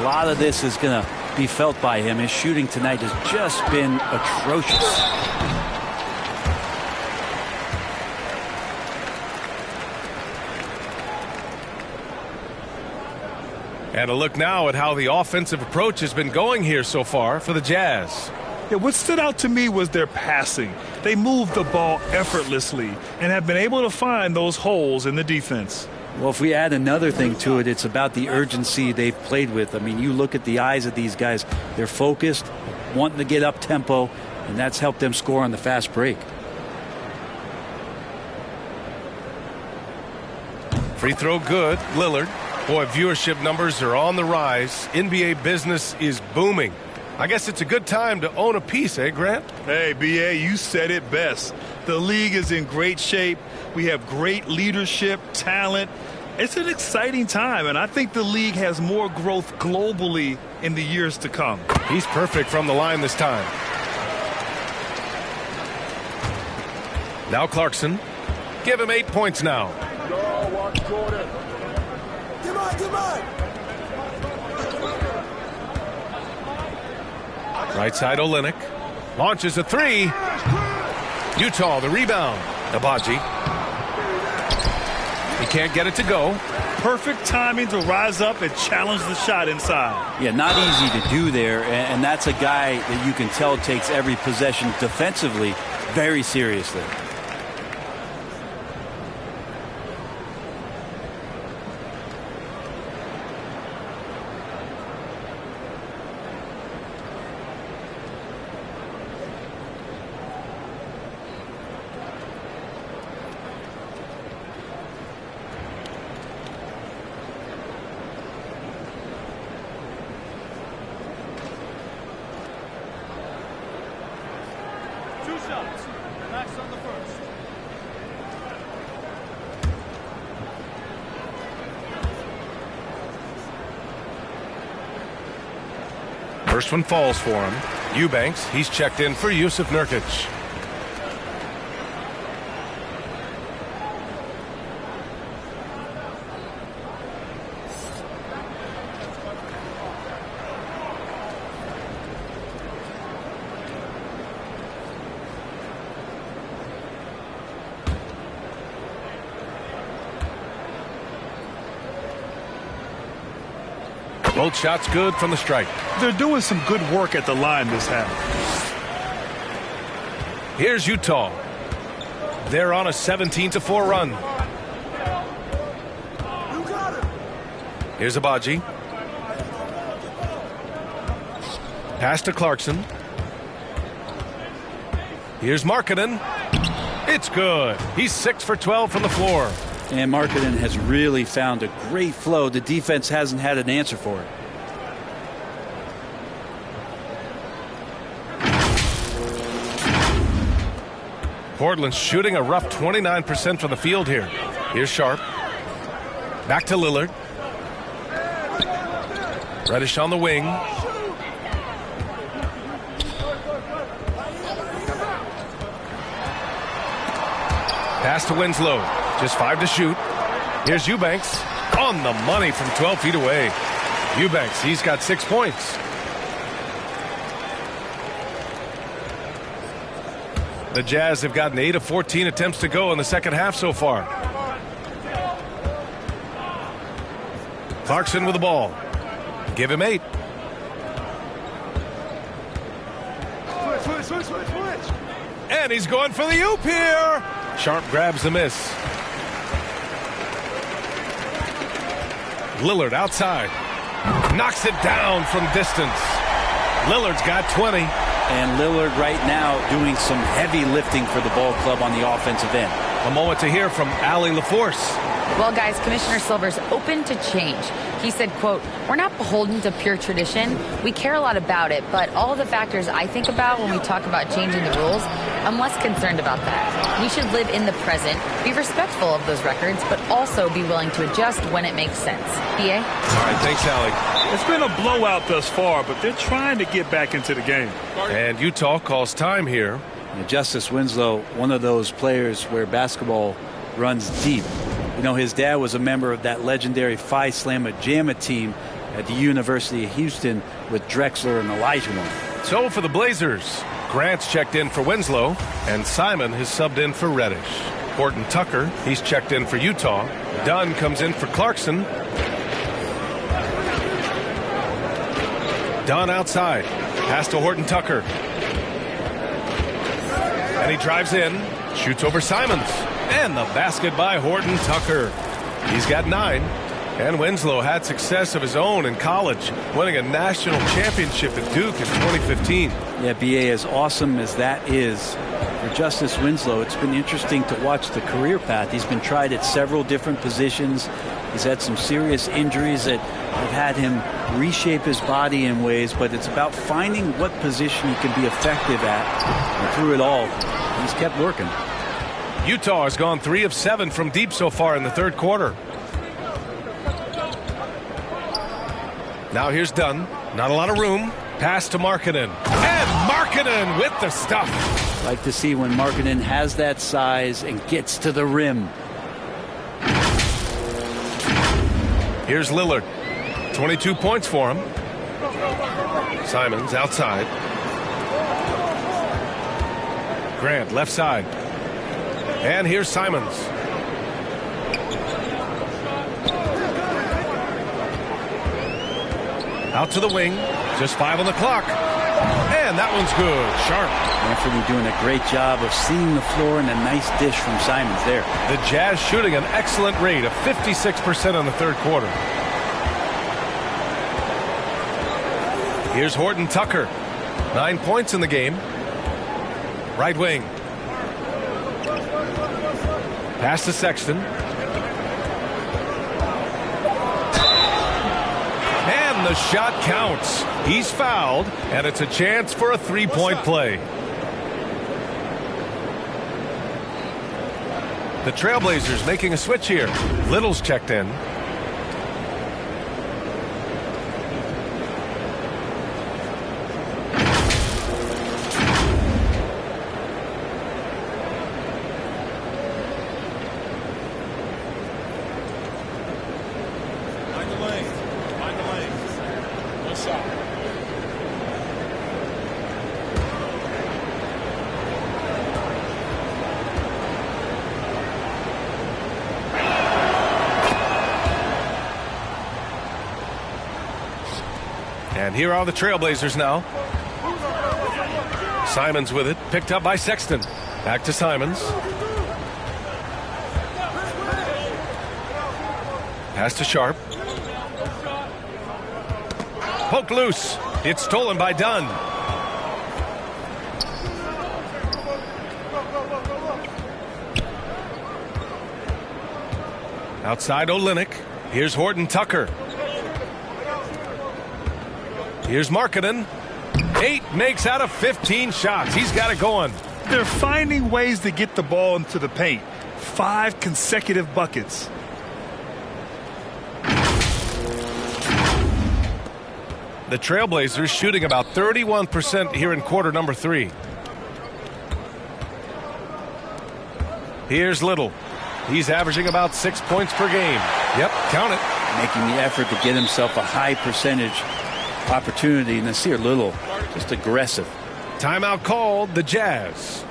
a lot of this is going to be felt by him. His shooting tonight has just been atrocious. And a look now at how the offensive approach has been going here so far for the Jazz. Yeah, what stood out to me was their passing. They moved the ball effortlessly and have been able to find those holes in the defense. Well, if we add another thing to it, it's about the urgency they've played with. I mean, you look at the eyes of these guys. They're focused, wanting to get up tempo, and that's helped them score on the fast break. Free throw good. Lillard. Boy, viewership numbers are on the rise. NBA business is booming. I guess it's a good time to own a piece, eh, Grant? Hey, B.A., you said it best. The league is in great shape. We have great leadership, talent. It's an exciting time, and I think the league has more growth globally in the years to come. He's perfect from the line this time. Now Clarkson. Give him 8 points now. Right side Olynyk. Launches a three. Utah the rebound. Abaji. He can't get it to go. Perfect timing to rise up and challenge the shot inside. Yeah, not easy to do there, and that's a guy that you can tell takes every possession defensively very seriously. First one falls for him. Eubanks, he's checked in for Yusuf Nurkic. Both shots good from the stripe. They're doing some good work at the line this half. Here's Utah. They're on a 17-4 run. Here's Abaji. Pass to Clarkson. Here's Markkanen. It's good. He's 6 for 12 from the floor. And Markkanen has really found a great flow. The defense hasn't had an answer for it. Portland's shooting a rough 29% from the field here. Here's Sharp. Back to Lillard. Reddish on the wing. Pass to Winslow. Just 5 to shoot. Here's Eubanks. On the money from 12 feet away. Eubanks, he's got 6 points. The Jazz have gotten 8 of 14 attempts to go in the second half so far. Clarkson with the ball. Give him 8. And he's going for the oop here. Sharp grabs the miss. Lillard outside. Knocks it down from distance. Lillard's got 20. And Lillard right now doing some heavy lifting for the ball club on the offensive end. A moment to hear from Allie LaForce. Well, guys, Commissioner Silver's open to change. He said, quote, "We're not beholden to pure tradition. We care a lot about it, but all the factors I think about when we talk about changing the rules, I'm less concerned about that. We should live in the present, be respectful of those records, but also be willing to adjust when it makes sense." BA? All right, thanks, Allie. It's been a blowout thus far, but they're trying to get back into the game. And Utah calls time here. Justice Winslow, one of those players where basketball runs deep. You know, his dad was a member of that legendary Phi Slamma Jamma team at the University of Houston with Drexler and Olajuwon. So for the Blazers, Grant's checked in for Winslow, and Simon has subbed in for Reddish. Horton Tucker, he's checked in for Utah. Dunn comes in for Clarkson. Dunn outside. Pass to Horton Tucker. And he drives in. Shoots over Simons. And the basket by Horton Tucker. He's got 9. And Winslow had success of his own in college, winning a national championship at Duke in 2015. Yeah, BA, as awesome as that is, for Justice Winslow, it's been interesting to watch the career path. He's been tried at several different positions. He's had some serious injuries that have had him reshape his body in ways, but it's about finding what position he can be effective at. And through it all, he's kept working. Utah has gone 3 of 7 from deep so far in the third quarter. Now here's Dunn. Not a lot of room. Pass to Markkanen. And Markkanen with the stuff. Like to see when Markkanen has that size and gets to the rim. Here's Lillard. 22 points for him. Simons outside. Grant left side. And here's Simons. Out to the wing. Just 5 on the clock. And that one's good. Sharp. Anthony doing a great job of seeing the floor, and a nice dish from Simons there. The Jazz shooting an excellent rate of 56% in the third quarter. Here's Horton Tucker. 9 points in the game. Right wing. Pass to Sexton. And the shot counts. He's fouled, and it's a chance for a three-point play. The Trailblazers making a switch here. Little's checked in. And here are the Trailblazers now. Simons with it, picked up by Sexton. Back to Simons. Pass to Sharp. Poked loose. It's stolen by Dunn. Outside Olynyk. Here's Horton Tucker. Here's Markkanen. 8 makes out of 15 shots. He's got it going. They're finding ways to get the ball into the paint. 5 consecutive buckets. The Trailblazers shooting about 31% here in quarter number 3. Here's Little. He's averaging about 6 points per game. Yep, count it. Making the effort to get himself a high percentage opportunity. And Nasir Little just aggressive. Timeout called, the Jazz.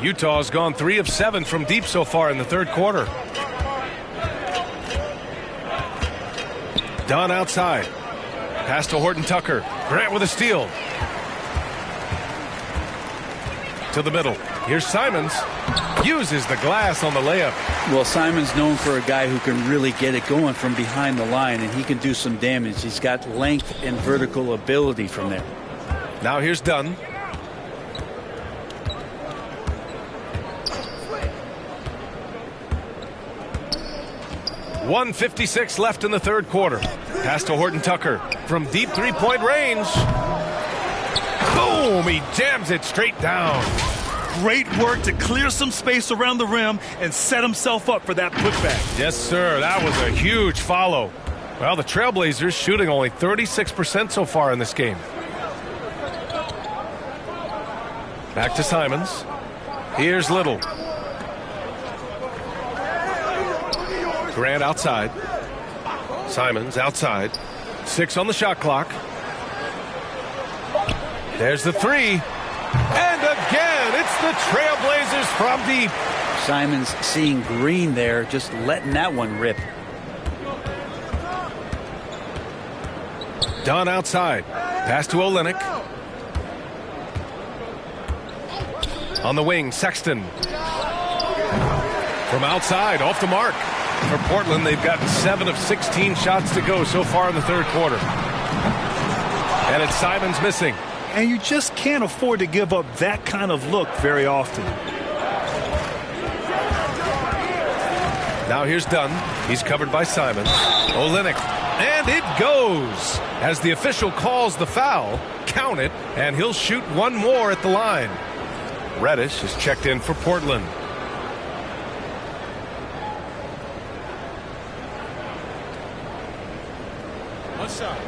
Utah's gone 3 of 7 from deep so far in the third quarter. Dunn outside. Pass to Horton Tucker. Grant with a steal. To the middle. Here's Simons. Uses the glass on the layup. Well, Simons known for a guy who can really get it going from behind the line, and he can do some damage. He's got length and vertical ability from there. Now here's Dunn. .156 left in the third quarter. Pass to Horton Tucker from deep three-point range. Boom! He jams it straight down. Great work to clear some space around the rim and set himself up for that putback. Yes, sir. That was a huge follow. Well, the Trailblazers shooting only 36% so far in this game. Back to Simons. Here's Little. Grant outside. Simons outside. 6 on the shot clock. There's the 3. And again, it's the Trailblazers from deep. Simons seeing green there, just letting that one rip. Dunn outside. Pass to Olynyk. On the wing, Sexton. From outside, off the mark. For Portland, they've gotten 7 of 16 shots to go so far in the third quarter. And it's Simons missing. And you just can't afford to give up that kind of look very often. Now here's Dunn. He's covered by Simons. Olynyk. And it goes. As the official calls the foul, count it, and he'll shoot one more at the line. Reddish is checked in for Portland. One shot.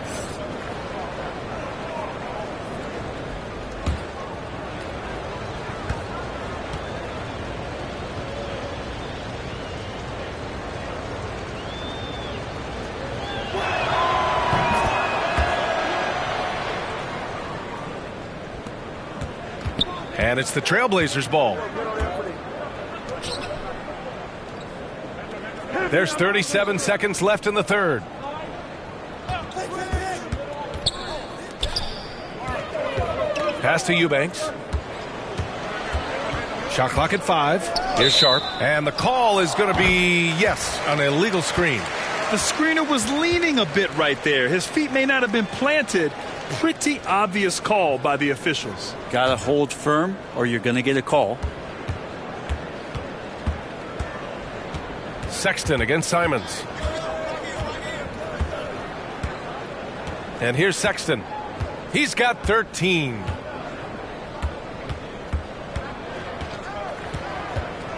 And it's the Trailblazers' ball. There's 37 seconds left in the third. Pass to Eubanks. Shot clock at 5. Here's Sharp. And the call is going to be, yes, an illegal screen. The screener was leaning a bit right there. His feet may not have been planted. Pretty obvious call by the officials. Got to hold firm or you're going to get a call. Sexton against Simons. And here's Sexton. He's got 13.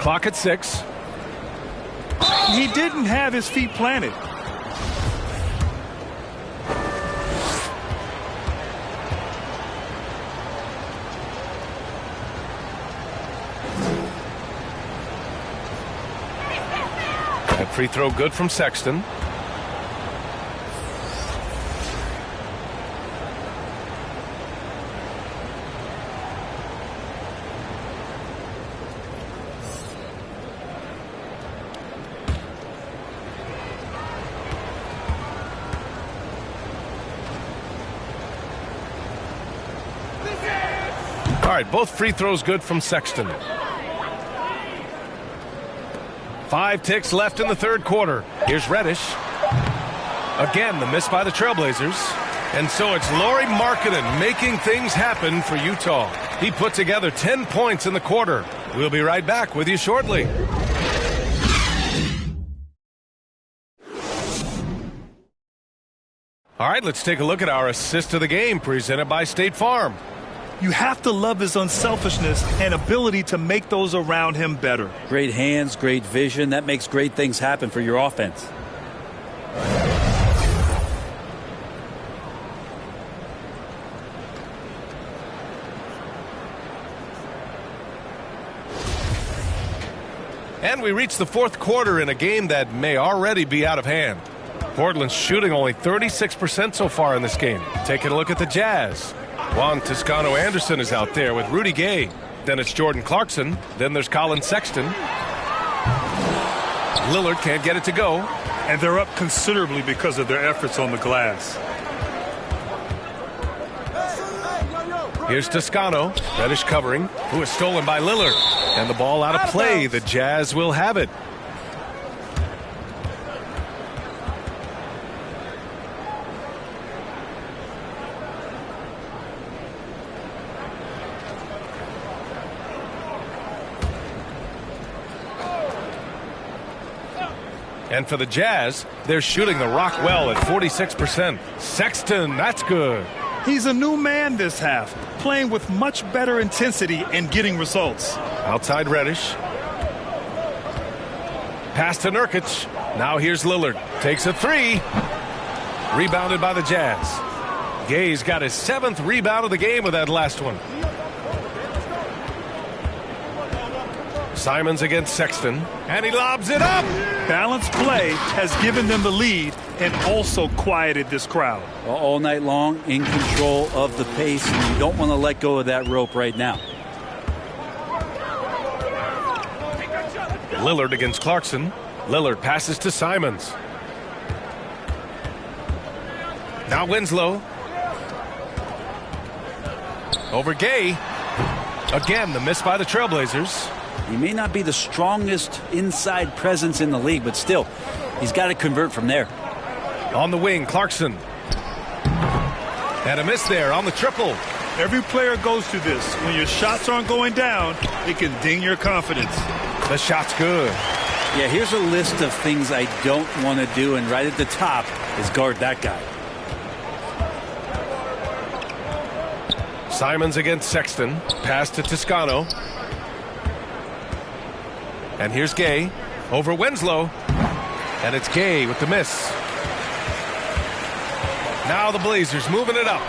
Clock at 6. He didn't have his feet planted. That free throw good from Sexton. All right, both free throws good from Sexton. 5 ticks left in the third quarter. Here's Reddish. Again, the miss by the Trailblazers. And so it's Lauri Markkanen making things happen for Utah. He put together 10 points in the quarter. We'll be right back with you shortly. All right, let's take a look at our assist of the game presented by State Farm. You have to love his unselfishness and ability to make those around him better. Great hands, great vision. That makes great things happen for your offense. And we reach the fourth quarter in a game that may already be out of hand. Portland's shooting only 36% so far in this game. Taking a look at the Jazz. Juan Toscano-Anderson is out there with Rudy Gay. Then it's Jordan Clarkson. Then there's Colin Sexton. Lillard can't get it to go. And they're up considerably because of their efforts on the glass. Here's Toscano. Reddish covering. Who is stolen by Lillard. And the ball out of play. The Jazz will have it. And for the Jazz, they're shooting the rock well at 46%. Sexton, that's good. He's a new man this half, playing with much better intensity and getting results. Outside Reddish. Pass to Nurkic. Now here's Lillard. Takes a 3. Rebounded by the Jazz. Gay's got his 7th rebound of the game with that last one. Simons against Sexton. And he lobs it up. Balanced play has given them the lead and also quieted this crowd. Well, all night long, in control of the pace, and you don't want to let go of that rope right now. Lillard against Clarkson. Lillard passes to Simons. Now Winslow. Over Gay. Again, the miss by the Trailblazers. He may not be the strongest inside presence in the league, but still, he's got to convert from there. On the wing, Clarkson. And a miss there on the triple. Every player goes through this. When your shots aren't going down, it can ding your confidence. The shot's good. Yeah, here's a list of things I don't want to do, and right at the top is guard that guy. Simons against Sexton. Pass to Toscano. And here's Gay. Over Winslow. And it's Gay with the miss. Now the Blazers moving it up.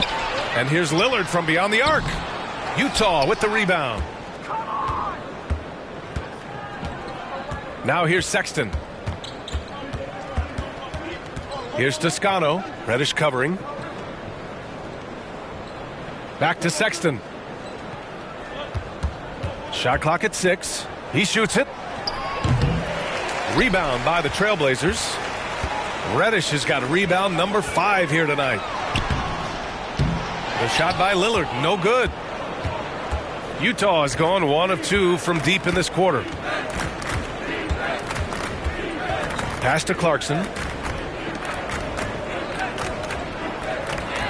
And here's Lillard from beyond the arc. Utah with the rebound. Now here's Sexton. Here's Toscano. Reddish covering. Back to Sexton. Shot clock at 6. He shoots it. Rebound by the Trailblazers. Reddish has got rebound number 5 here tonight. The shot by Lillard, no good. Utah has gone 1 of 2 from deep in this quarter. Pass to Clarkson.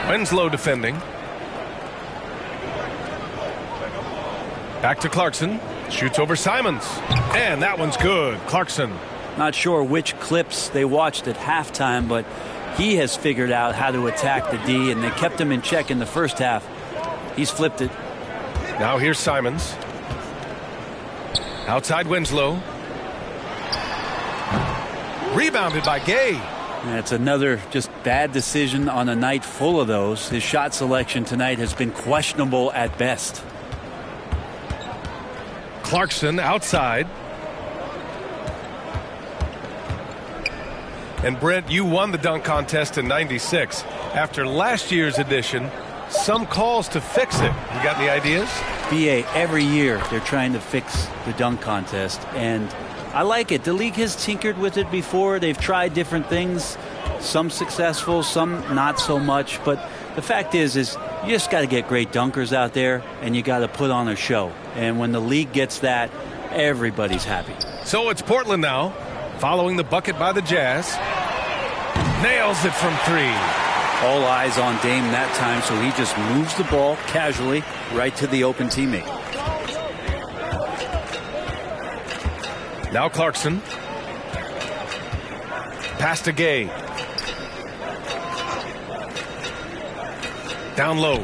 Winslow defending. Back to Clarkson. Shoots over Simons. And that one's good. Clarkson. Not sure which clips they watched at halftime, but he has figured out how to attack the D, and they kept him in check in the first half. He's flipped it. Now here's Simons. Outside Winslow. Rebounded by Gay. That's another just bad decision on a night full of those. His shot selection tonight has been questionable at best. Clarkson outside. And Brent, you won the dunk contest in '96. After last year's edition, some calls to fix it. You got any ideas? BA, every year they're trying to fix the dunk contest, and I like it. The league has tinkered with it before. They've tried different things, some successful, some not so much. But the fact is you just got to get great dunkers out there, and you got to put on a show. And when the league gets that, everybody's happy. So it's Portland now, following the bucket by the Jazz. Nails it from 3. All eyes on Dame that time, so he just moves the ball casually right to the open teammate. Now Clarkson. Pass to Gay. Down low.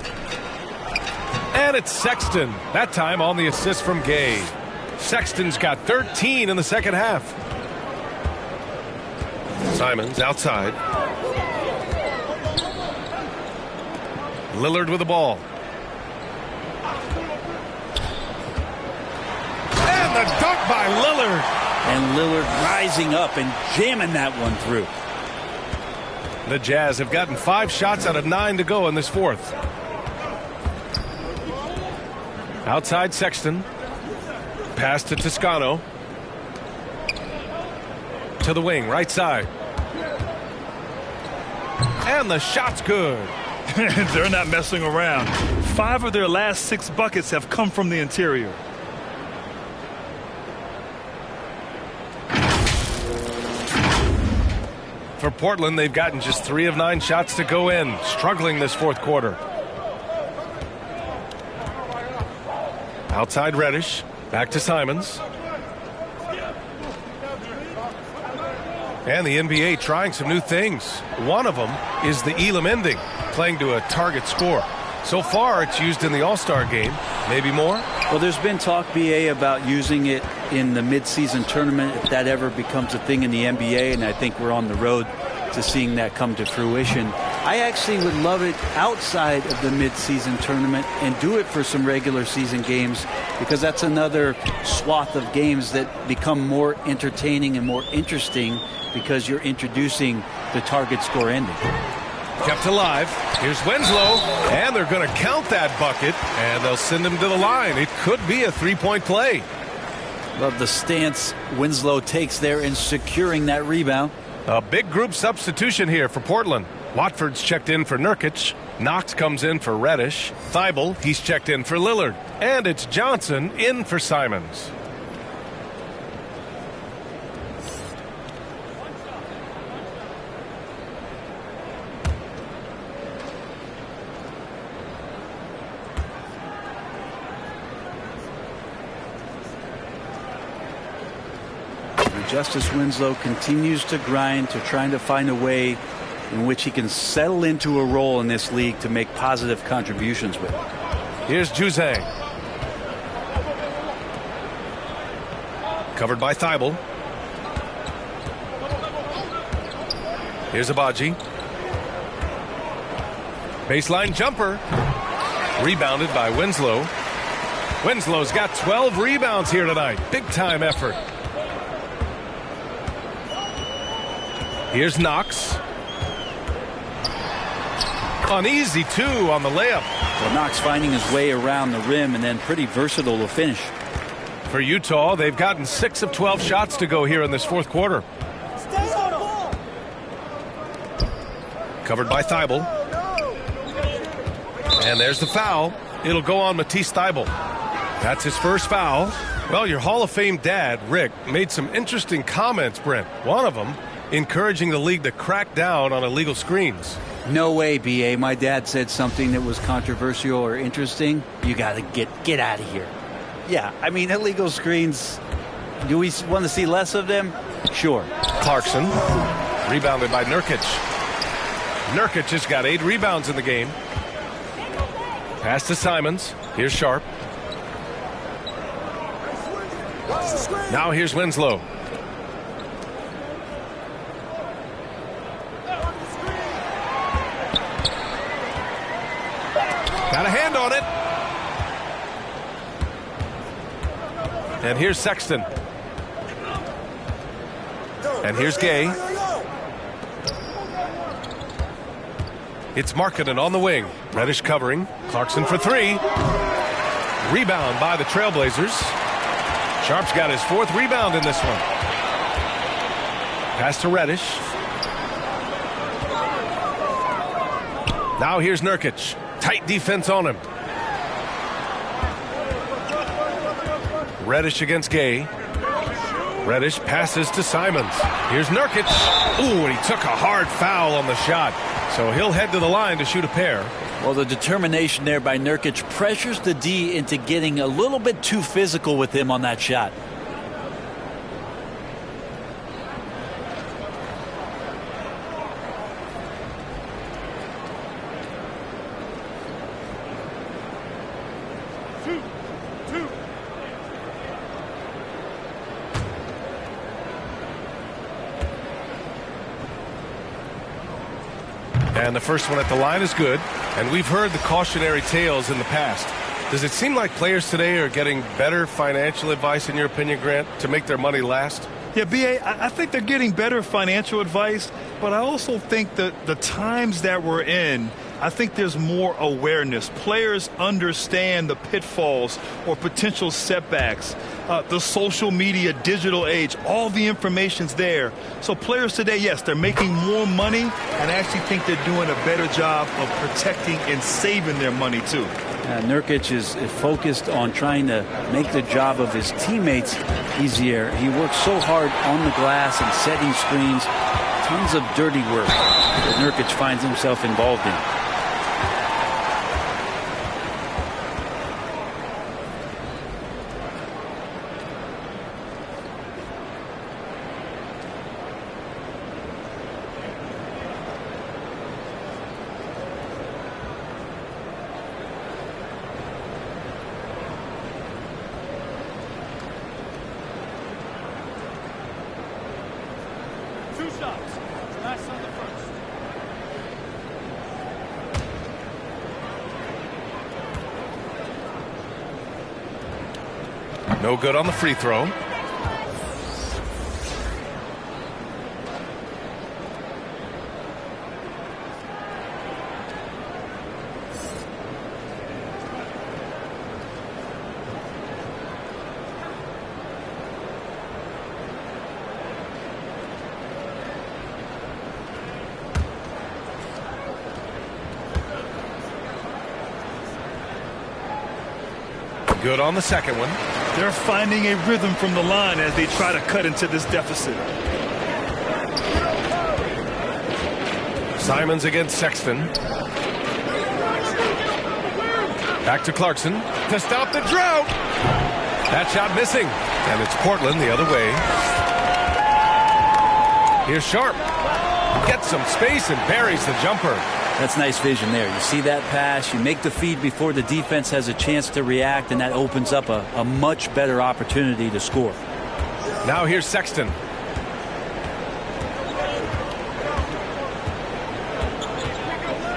And it's Sexton. That time on the assist from Gay. Sexton's got 13 in the second half. Simons outside. Lillard with the ball. And the dunk by Lillard. And Lillard rising up and jamming that one through. The Jazz have gotten 5 shots out of 9 to go in this fourth. Outside Sexton. Pass to Toscano. To the wing, right side. And the shot's good. They're not messing around. 5 of their last 6 buckets have come from the interior. For Portland, they've gotten just 3 of 9 shots to go in, struggling this fourth quarter. Outside Reddish, back to Simons. And the NBA trying some new things. One of them is the Elam ending, playing to a target score. So far, it's used in the All-Star game. Maybe more? Well, there's been talk, BA, about using it in the midseason tournament if that ever becomes a thing in the NBA, and I think we're on the road to seeing that come to fruition. I actually would love it outside of the midseason tournament and do it for some regular season games, because that's another swath of games that become more entertaining and more interesting because you're introducing the target score ending. Kept alive. Here's Winslow, and they're going to count that bucket, and they'll send him to the line. It could be a 3-point play. Love the stance Winslow takes there in securing that rebound. A big group substitution here for Portland. Watford's checked in for Nurkic. Knox comes in for Reddish. Thibault, he's checked in for Lillard. And it's Johnson in for Simons. Justice Winslow continues to grind to trying to find a way in which he can settle into a role in this league to make positive contributions with. Here's Juzang. Covered by Thibault. Here's Abaji. Baseline jumper. Rebounded by Winslow. Winslow's got 12 rebounds here tonight. Big time effort. Here's Knox. An easy 2 on the layup. Well, Knox finding his way around the rim and then pretty versatile to finish. For Utah, they've gotten 6 of 12 shots to go here in this fourth quarter. Covered by Thibault. And there's the foul. It'll go on Matisse Thibault. That's his first foul. Well, your Hall of Fame dad, Rick, made some interesting comments, Brent. One of them encouraging the league to crack down on illegal screens. No way, B.A. My dad said something that was controversial or interesting. You got to get out of here. Yeah, I mean, illegal screens, do we want to see less of them? Sure. Clarkson, rebounded by Nurkic. Nurkic has got 8 rebounds in the game. Pass to Simons. Here's Sharp. Now here's Winslow. Got a hand on it. And here's Sexton. And here's Gay. It's Markkanen on the wing. Reddish covering. Clarkson for 3. Rebound by the Trailblazers. Sharp's got his 4th rebound in this one. Pass to Reddish. Now here's Nurkic. Tight defense on him. Reddish against Gay. Reddish passes to Simons. Here's Nurkic. Ooh, and he took a hard foul on the shot. So he'll head to the line to shoot a pair. Well, the determination there by Nurkic pressures the D into getting a little bit too physical with him on that shot. And the first one at the line is good. And we've heard the cautionary tales in the past. Does it seem like players today are getting better financial advice, in your opinion, Grant, to make their money last? Yeah, B.A., I think they're getting better financial advice, but I also think that the times that we're in, I think there's more awareness. Players understand the pitfalls or potential setbacks, the social media, digital age, all the information's there. So players today, yes, they're making more money, and I actually think they're doing a better job of protecting and saving their money, too. Nurkic is focused on trying to make the job of his teammates easier. He works so hard on the glass and setting screens. Tons of dirty work that Nurkic finds himself involved in. No good on the free throw. Good on the second one. They're finding a rhythm from the line as they try to cut into this deficit. Simons against Sexton. Back to Clarkson to stop the drought. That shot missing. And it's Portland the other way. Here's Sharp. Gets some space and buries the jumper. That's nice vision there. You see that pass, you make the feed before the defense has a chance to react, and that opens up a much better opportunity to score. Now here's Sexton.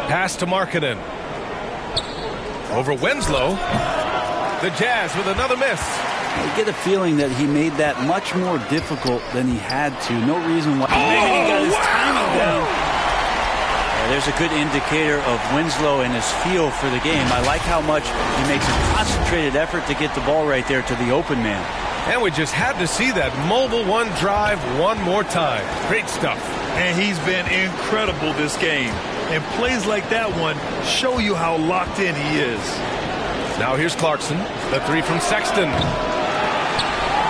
Pass to Markkanen. Over Winslow. The Jazz with another miss. I get a feeling that he made that much more difficult than he had to. No reason why. Maybe he got his timing down. There's a good indicator of Winslow and his feel for the game. I like how much he makes a concentrated effort to get the ball right there to the open man. And we just had to see that mobile one drive one more time. Great stuff. And he's been incredible this game. And plays like that one show you how locked in he is. Now here's Clarkson. The three from Sexton.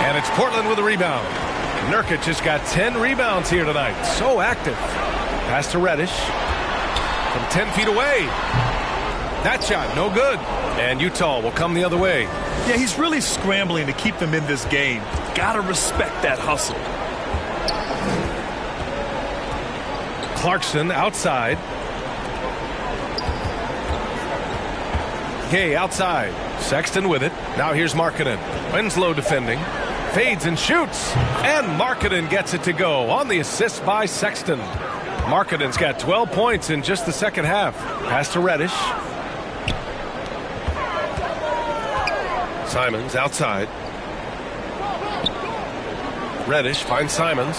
And it's Portland with a rebound. Nurkic has got 10 rebounds here tonight. So active. Pass to Reddish. From 10 feet away. That shot, no good. And Utah will come the other way. Yeah, he's really scrambling to keep them in this game. Gotta respect that hustle. Clarkson outside. Gay outside. Sexton with it. Now here's Markkanen. Winslow defending. Fades and shoots. And Markkanen gets it to go on the assist by Sexton. Markkanen's got 12 points in just the second half. Pass to Reddish. Simons outside. Reddish finds Simons.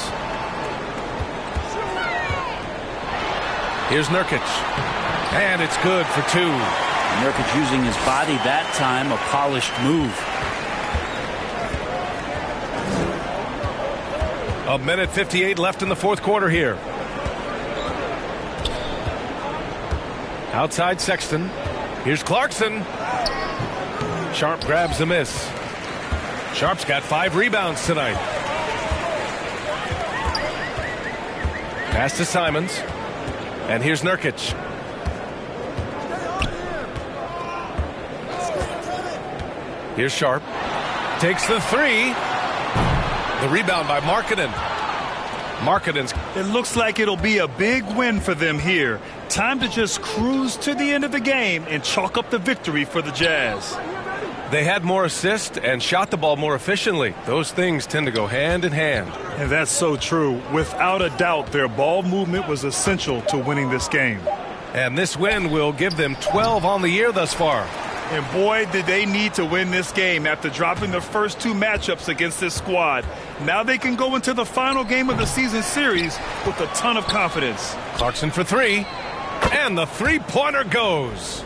Here's Nurkic. And it's good for two. Nurkic using his body that time, a polished move. A minute 58 left in the fourth quarter here. Outside Sexton. Here's Clarkson. Sharp grabs the miss. Sharp's got 5 rebounds tonight. Pass to Simons. And here's Nurkic. Here's Sharp. Takes the three. The rebound by Markkanen. Markkanen's. It looks like it'll be a big win for them here. Time to just cruise to the end of the game and chalk up the victory for the Jazz. They had more assists and shot the ball more efficiently. Those things tend to go hand in hand. And that's so true. Without a doubt, their ball movement was essential to winning this game. And this win will give them 12 on the year thus far. And boy, did they need to win this game after dropping the first 2 matchups against this squad. Now they can go into the final game of the season series with a ton of confidence. Clarkson for 3. And the three-pointer goes.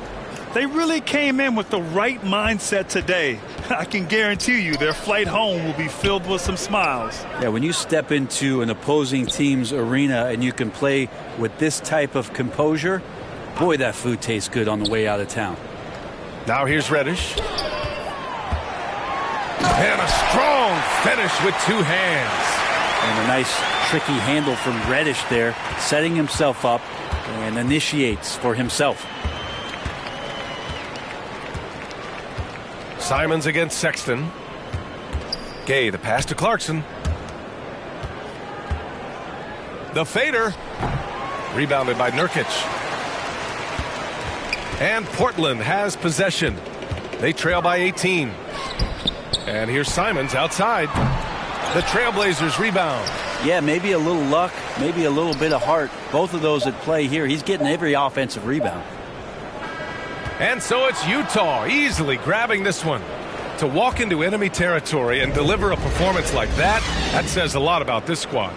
They really came in with the right mindset today. I can guarantee you their flight home will be filled with some smiles. Yeah, when you step into an opposing team's arena and you can play with this type of composure, boy, that food tastes good on the way out of town. Now here's Reddish. And a strong finish with 2 hands. And a nice tricky handle from Reddish there, setting himself up and initiates for himself. Simons against Sexton. Gay, the pass to Clarkson. The fader. Rebounded by Nurkic. And Portland has possession. They trail by 18. And here's Simons outside. The Trailblazers rebound. Yeah, maybe a little luck, maybe a little bit of heart. Both of those at play here. He's getting every offensive rebound. And so it's Utah easily grabbing this one. To walk into enemy territory and deliver a performance like that, that says a lot about this squad.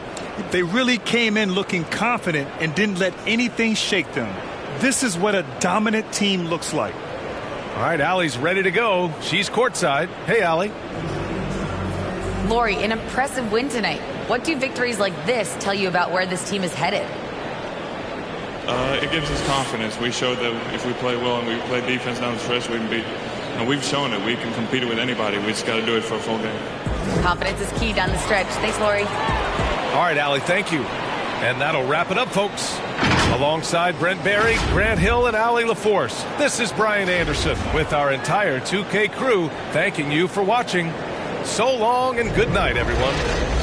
They really came in looking confident and didn't let anything shake them. This is what a dominant team looks like. All right, Allie's ready to go. She's courtside. Hey, Allie. Lori, an impressive win tonight. What do victories like this tell you about where this team is headed? It gives us confidence. We showed that if we play well and we play defense down the stretch, we can beat And we've shown it. We can compete with anybody. We just got to do it for a full game. Confidence is key down the stretch. Thanks, Lori. All right, Allie, thank you. And that'll wrap it up, folks. Alongside Brent Barry, Grant Hill, and Allie LaForce, this is Brian Anderson with our entire 2K crew thanking you for watching. So long and good night, everyone.